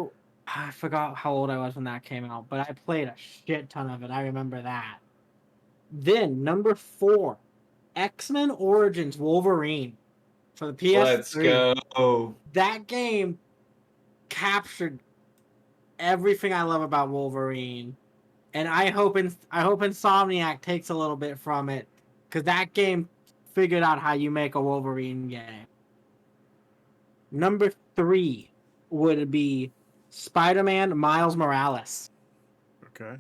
forgot how old I was when that came out, but I played a shit ton of it. I remember that. Then number 4, X-Men Origins Wolverine for the PS3. Let's go. That game captured everything I love about Wolverine, and I hope Insomniac takes a little bit from it, because that game figured out how you make a Wolverine game. Number 3 would be Spider-Man Miles Morales. Okay.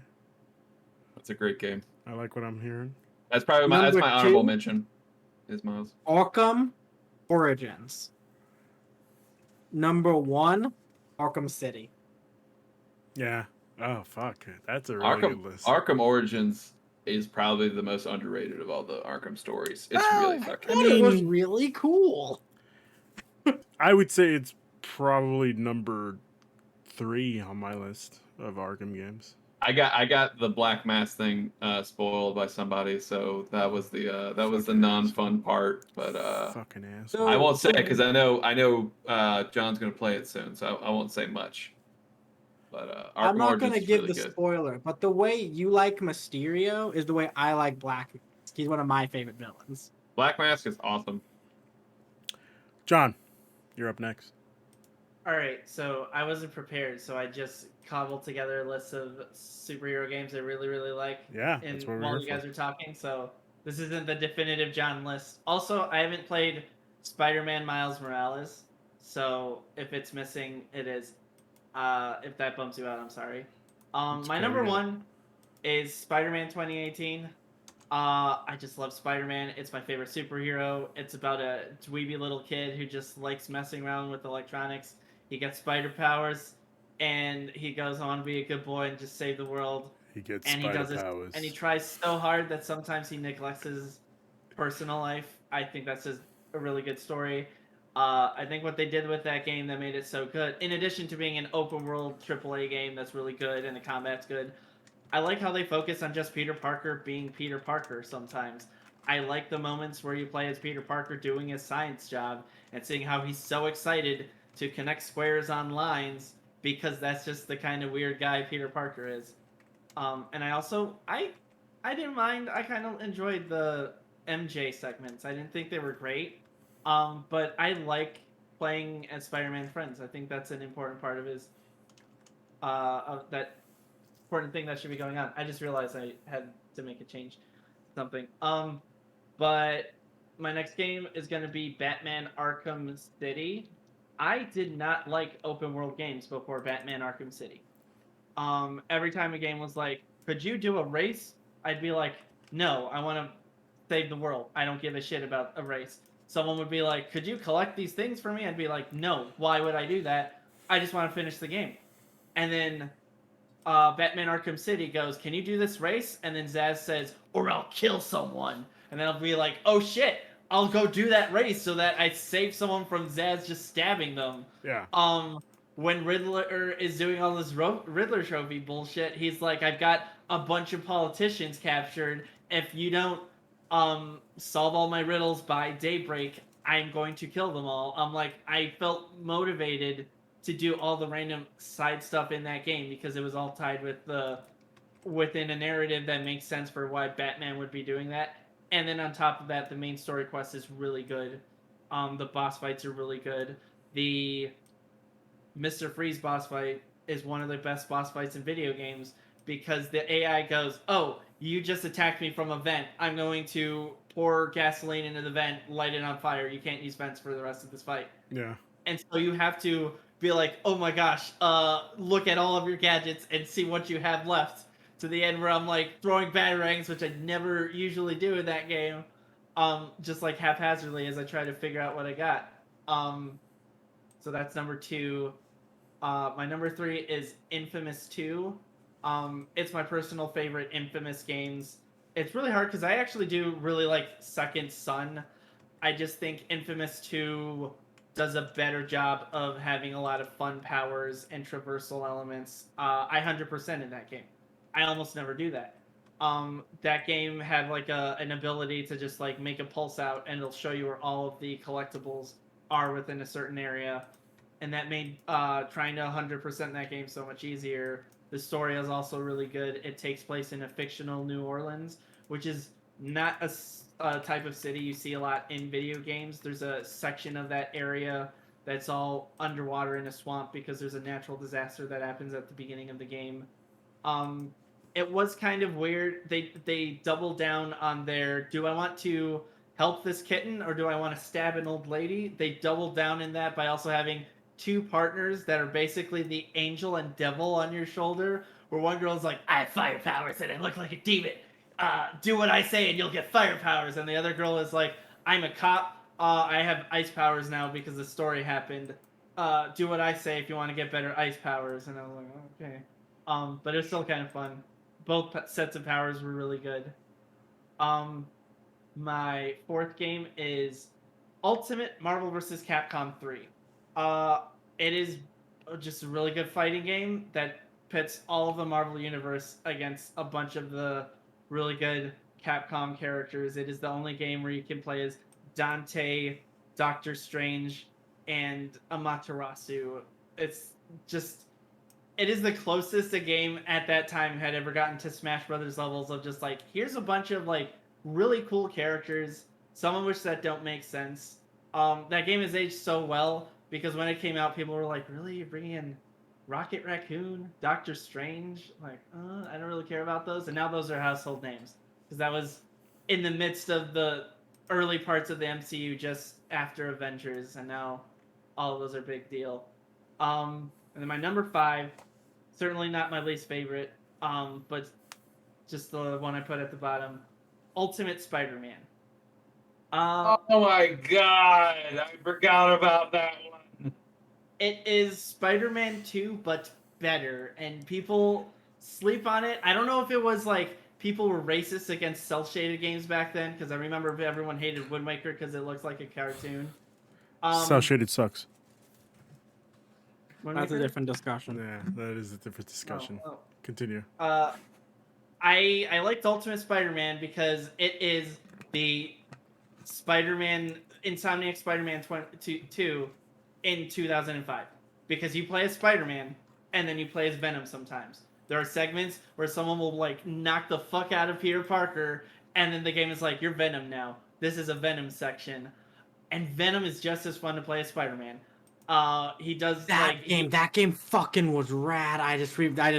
That's a great game. I like what I'm hearing. That's probably my honorable mention. Is Miles. Arkham Origins. Number 1, Arkham City. Yeah. Oh fuck. That's a really good list. Arkham Origins is probably the most underrated of all the Arkham stories. It's really fucking. It was really cool. I would say it's probably number 3 on my list of Arkham games. I got the Black Mass thing spoiled by somebody, so that was the non-fun part. But fucking ass. So- I won't say it because I know John's gonna play it soon, so I won't say much. But Arkham I'm not Origins going to is give really the good. spoiler, but the way you like Mysterio is the way I like Black Mask. He's one of my favorite villains. Black Mask is awesome. John, you're up next. All right, so I wasn't prepared, so I just cobbled together a list of superhero games I really, really like. Yeah, And that's what we're while here you guys for. are talking, so this isn't the definitive John list. Also, I haven't played Spider-Man Miles Morales, so if it's missing, it is. If that bumps you out, I'm sorry. It's My good, number yeah. one is Spider-Man 2018. I just love Spider-Man. It's my favorite superhero. It's about a dweeby little kid who just likes messing around with electronics. He gets spider powers, and he goes on to be a good boy and just save the world. He gets And he spider does this, and he powers. tries so hard that sometimes he neglects his personal life. I think that's just a really good story. I think what they did with that game that made it so good, in addition to being an open world AAA game that's really good and the combat's good, I like how they focus on just Peter Parker being Peter Parker sometimes. I like the moments where you play as Peter Parker doing his science job and seeing how he's so excited to connect squares on lines because that's just the kind of weird guy Peter Parker is. And I didn't mind. I kind of enjoyed the MJ segments. I didn't think they were great, but I like playing as Spider-Man friends. I think that's an important part of that important thing that should be going on. I just realized I had to make a change, something. But my next game is going to be Batman Arkham City. I did not like open world games before Batman Arkham City. Every time a game was like, could you do a race? I'd be like, no, I want to save the world. I don't give a shit about a race. Someone would be like, could you collect these things for me? I'd be like, no, why would I do that? I just want to finish the game. And then Batman Arkham City goes, can you do this race? And then Zaz says, or I'll kill someone. And then I'll be like, oh shit, I'll go do that race so that I save someone from Zaz just stabbing them. Yeah. When Riddler is doing all this Riddler trophy bullshit, he's like, I've got a bunch of politicians captured. If you don't solve all my riddles by daybreak, I'm going to kill them all. I'm like, I felt motivated to do all the random side stuff in that game because it was all tied with within a narrative that makes sense for why Batman would be doing that. And then on top of that, the main story quest is really good. The boss fights are really good. The Mr. Freeze boss fight is one of the best boss fights in video games because the AI goes, "Oh, you just attacked me from a vent. I'm going to pour gasoline into the vent, light it on fire. You can't use vents for the rest of this fight." Yeah. And so you have to be like, "Oh my gosh, look at all of your gadgets and see what you have left." To the end where I'm like throwing batarangs, which I never usually do in that game, just like haphazardly as I try to figure out what I got. So that's number two. My number three is Infamous 2. It's my personal favorite Infamous games. It's really hard because I actually do really like Second Son. I just think Infamous 2 does a better job of having a lot of fun powers and traversal elements. I 100% in that game. I almost never do that. That game had like an ability to just like make a pulse out and it'll show you where all of the collectibles are within a certain area, and that made trying to 100% that game so much easier. The story is also really good. It takes place in a fictional New Orleans, which is not a type of city you see a lot in video games. There's a section of that area that's all underwater in a swamp because there's a natural disaster that happens at the beginning of the game. Um, it was kind of weird. They doubled down on their, do I want to help this kitten or do I want to stab an old lady? They doubled down in that by also having two partners that are basically the angel and devil on your shoulder. Where one girl's like, I have fire powers and I look like a demon. Do what I say and you'll get fire powers. And the other girl is like, I'm a cop. I have ice powers now because the story happened. Do what I say if you want to get better ice powers. And I was like, okay. But it's still kind of fun. Both sets of powers were really good. Um, my fourth game is Ultimate Marvel vs. Capcom 3. It is just a really good fighting game that pits all of the Marvel Universe against a bunch of the really good Capcom characters. It is the only game where you can play as Dante, Doctor Strange, and Amaterasu. It's just it is the closest a game at that time had ever gotten to Smash Brothers levels of just like, here's a bunch of like really cool characters, some of which that don't make sense. That game has aged so well because when it came out, people were like, really, you're bringing in Rocket Raccoon, Doctor Strange? Like, I don't really care about those. And now those are household names because that was in the midst of the early parts of the MCU just after Avengers, and now all of those are big deal. And then my number five Certainly not my least favorite. But just the one I put at the bottom. Ultimate Spider-Man. Oh my god, I forgot about that one. It is Spider-Man 2, but better, and people sleep on it. I don't know if it was like people were racist against cel-shaded games back then, because I remember everyone hated Wind Waker because it looks like a cartoon. Cell shaded sucks. Wind That's a Waker? different discussion. Yeah, that is a different discussion. Oh. Continue. I liked Ultimate Spider-Man because it is the Spider-Man Insomniac Spider-Man 2 in 2005, because you play as Spider-Man and then you play as Venom sometimes. There are segments where someone will like knock the fuck out of Peter Parker, and then the game is like, you're Venom now. This is a Venom section, and Venom is just as fun to play as Spider-Man. He does That game fucking was rad. I just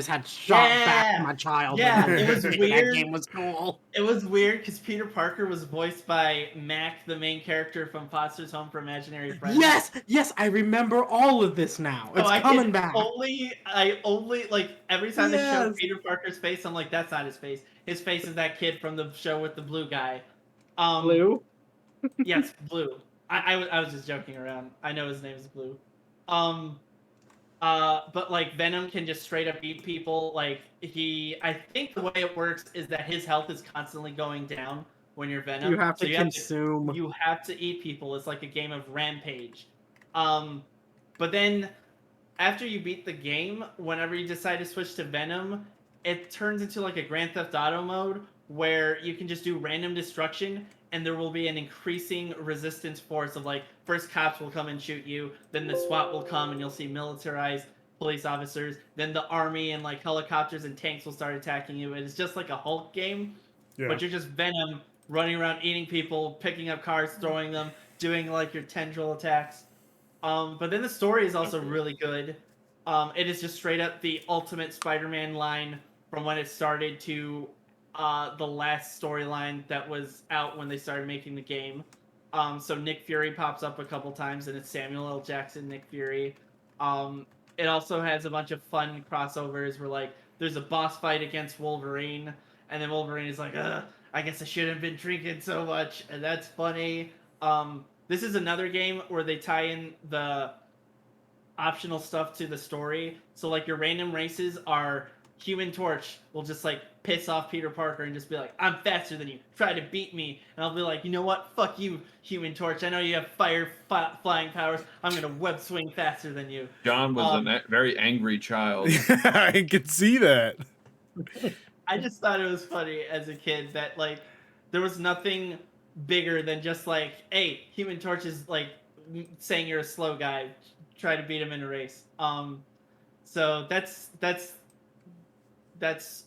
had shot back to my childhood. Yeah, it was That weird. game was cool. It was weird because Peter Parker was voiced by Mac, the main character from Foster's Home for Imaginary Friends. Yes, I remember all of this now. It's coming back. I only like every time they show Yes. Peter Parker's face, I'm like, that's not his face. His face is that kid from the show with the blue guy. Blue. Yes, Blue. I was just joking around. I know his name is Blue. But like Venom can just straight up eat people. Like I think the way it works is that his health is constantly going down when you're Venom. You have to So consume. You have to eat people. It's like a game of Rampage. But then after you beat the game, whenever you decide to switch to Venom, it turns into like a Grand Theft Auto mode where you can just do random destruction, and there will be an increasing resistance force of like, first cops will come and shoot you, then the SWAT will come and you'll see militarized police officers, then the army and like helicopters and tanks will start attacking you. It's just like a Hulk game, but you're just Venom running around eating people, picking up cars, throwing them, doing like your tendril attacks. But then the story is also really good. It is just straight up the Ultimate Spider-Man line from when it started to the last storyline that was out when they started making the game. So Nick Fury pops up a couple times, and it's Samuel L. Jackson, Nick Fury. It also has a bunch of fun crossovers where like there's a boss fight against Wolverine, and then Wolverine is like, I guess I shouldn't have been drinking so much, and that's funny. This is another game where they tie in the optional stuff to the story. So like your random races are Human Torch will just like piss off Peter Parker and just be like, I'm faster than you. Try to beat me. And I'll be like, you know what? Fuck you, Human Torch. I know you have flying powers. I'm going to web swing faster than you. John was a very angry child. I can see that. I just thought it was funny as a kid that like there was nothing bigger than just like, hey, Human Torch is like saying you're a slow guy. Try to beat him in a race. So that's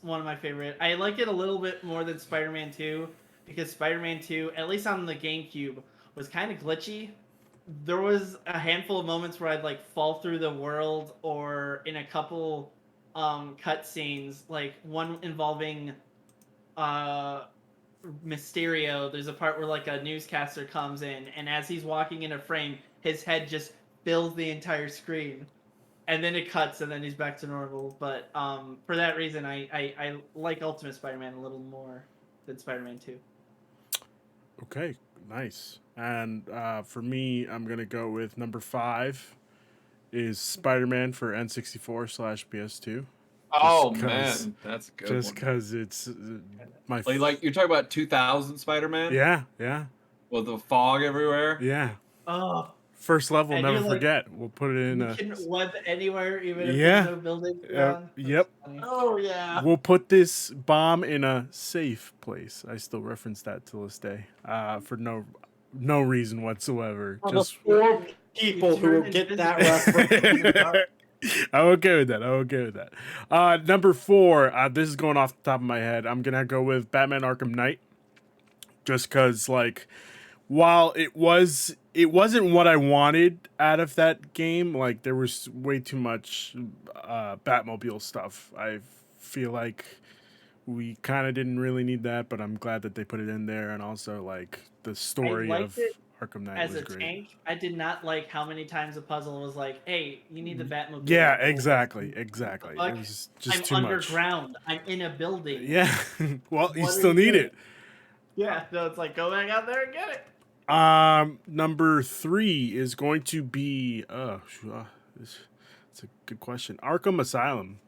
one of my favorite. I like it a little bit more than Spider-Man 2 because Spider-Man 2, at least on the GameCube, was kind of glitchy. There was a handful of moments where I'd like fall through the world, or in a couple cutscenes, like one involving Mysterio. There's a part where like a newscaster comes in, and as he's walking in a frame, his head just fills the entire screen. And then it cuts, and then he's back to normal. But for that reason, I like Ultimate Spider-Man a little more than Spider-Man 2. Okay, nice. And for me, I'm going to go with number 5 is Spider-Man for N64/PS2. Oh Just man, that's a good Just one. because it's my... Like you're talking about 2000 Spider-Man? Yeah. With the fog everywhere? Yeah. Oh, First level, and never you're like, forget. We'll put it in you a... can web anywhere, even if Yeah. there's no buildings around. Yep. Oh yeah. We'll put this bomb in a safe place. I still reference that to this day, for no reason whatsoever. For Just the 4 people who will get that reference. I'm okay with that. Number 4. This is going off the top of my head. I'm gonna go with Batman: Arkham Knight, just because like, while it wasn't what I wanted out of that game. Like there was way too much Batmobile stuff. I feel like we kind of didn't really need that, but I'm glad that they put it in there. And also like the story liked of it. Arkham Knight as was a great. tank, I did not like how many times the puzzle was like, "Hey, you need the Batmobile." Yeah, Like, oh, exactly. what the It fuck? was just I'm too much. underground. I'm in a building. Yeah. Well, you What are still you need doing? it. Yeah, so it's like, go back out there and get it. Number 3 is going to be it's a good question. Arkham Asylum.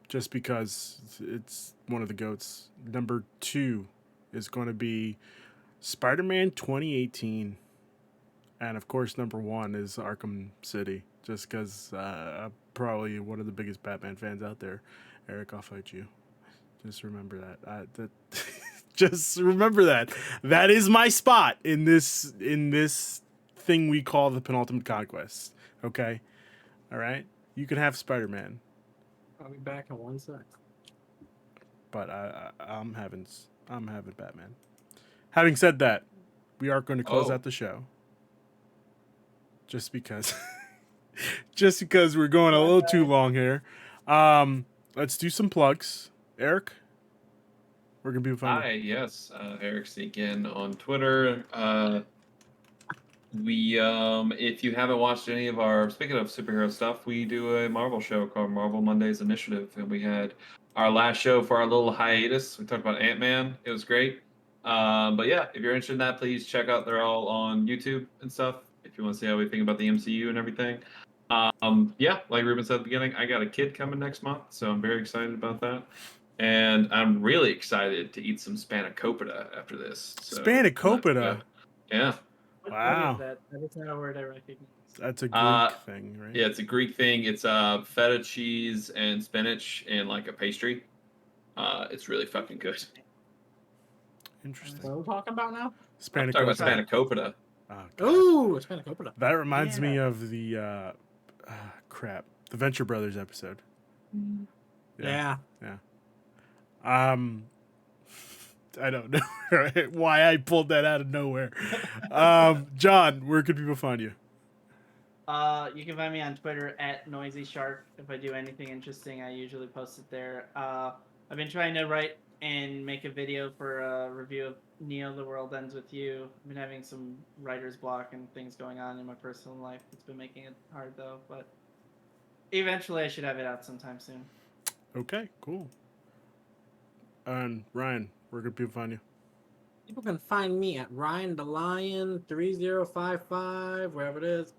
Just because it's one of the goats. Number 2 is going to be Spider-Man 2018. And of course, number 1 is Arkham City. Just because I'm probably one of the biggest Batman fans out there. Eric, I'll fight you. Just remember that. Just remember that. That is my spot in this thing we call the Penultimate Conquest. Okay, all right. You can have Spider-Man, I'll be back in 1 sec. but I'm having Batman. Having said that, we are going to close Oh. out the show. Just because, just because we're going a little too long here. Let's do some plugs. Eric, where can people find Hi, yes, Eric again on Twitter. If you haven't watched any of our, speaking of superhero stuff, we do a Marvel show called Marvel Mondays Initiative, and we had our last show for our little hiatus. We talked about Ant-Man. It was great. But yeah, if you're interested in that, please check out. They're all on YouTube and stuff. If you want to see how we think about the MCU and everything. Yeah, like Ruben said at the beginning, I got a kid coming next month, so I'm very excited about that. And I'm really excited to eat some spanakopita after this. So Spanakopita? Yeah. What Wow. is that? That is not a word I recognize. That's a Greek Uh, thing, right? Yeah, it's a Greek thing. It's feta cheese and spinach and like a pastry. It's really fucking good. Interesting. What are we talking about now? I'm talking about Spanakopita. spanakopita. Oh, God. Ooh, it's kind of copita. That reminds me Yeah. of the crap, the Venture Brothers episode. Yeah. I don't know why I pulled that out of nowhere. John, where could people find you? You can find me on Twitter at Noisy Shark. If I do anything interesting, I usually post it there. I've been trying to write and make a video for a review of Neo: The World Ends with You. I've been having some writer's block and things going on in my personal life. It's been making it hard though, but eventually I should have it out sometime soon. Okay, cool. And Ryan, where could people find you? People can find me at Ryan the Lion 3055, wherever it is.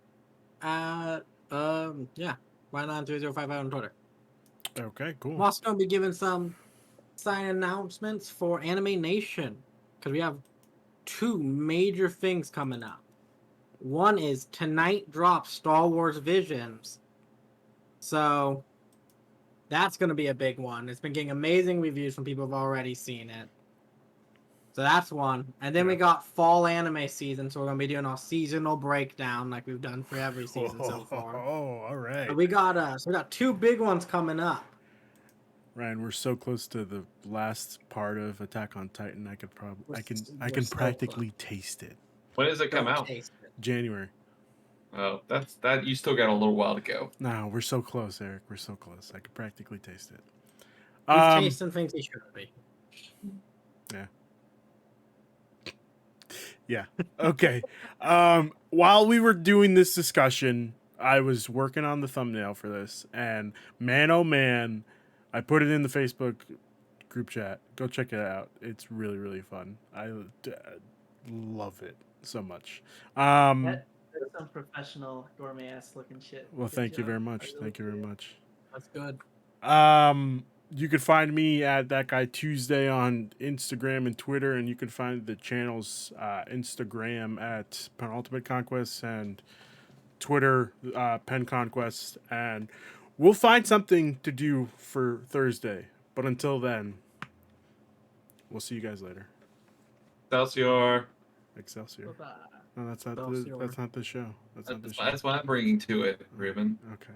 At Ryan Lion 3055 on Twitter. Okay, I'm cool. also gonna be giving some sign announcements for Anime Nation because we have 2 major things coming up. One is tonight drops Star Wars Visions, so that's gonna be a big one. It's been getting amazing reviews from people who've already seen it. So that's one. And then we got fall anime season, so we're gonna be doing our seasonal breakdown like we've done for every season so far. Oh, all right. But we got 2 big ones coming up. Ryan, we're so close to the last part of Attack on Titan. I We're can so practically taste it. When does it come Don't out? taste it. January. Oh, that you still got a little while to go. No, we're so close, Eric. We're so close. I can practically taste it. He's tasting things he shouldn't be. Yeah. Okay. While we were doing this discussion, I was working on the thumbnail for this, and man, oh man, I put it in the Facebook group chat. Go check it out. It's really, really fun. I love it so much. That's some professional gourmet ass looking shit. Well, Good thank you job. very I much. really Thank you very do. much. That's good. You can find me at That Guy Tuesday on Instagram and Twitter, and you can find the channel's Instagram at Penultimate Conquest and Twitter Pen Conquest, and we'll find something to do for Thursday. But until then, we'll see you guys later. Excelsior. Excelsior. Bye-bye. No, that's not Excelsior. the show. That's not the show. That's what I'm bringing to it, Oh, Ruben. okay.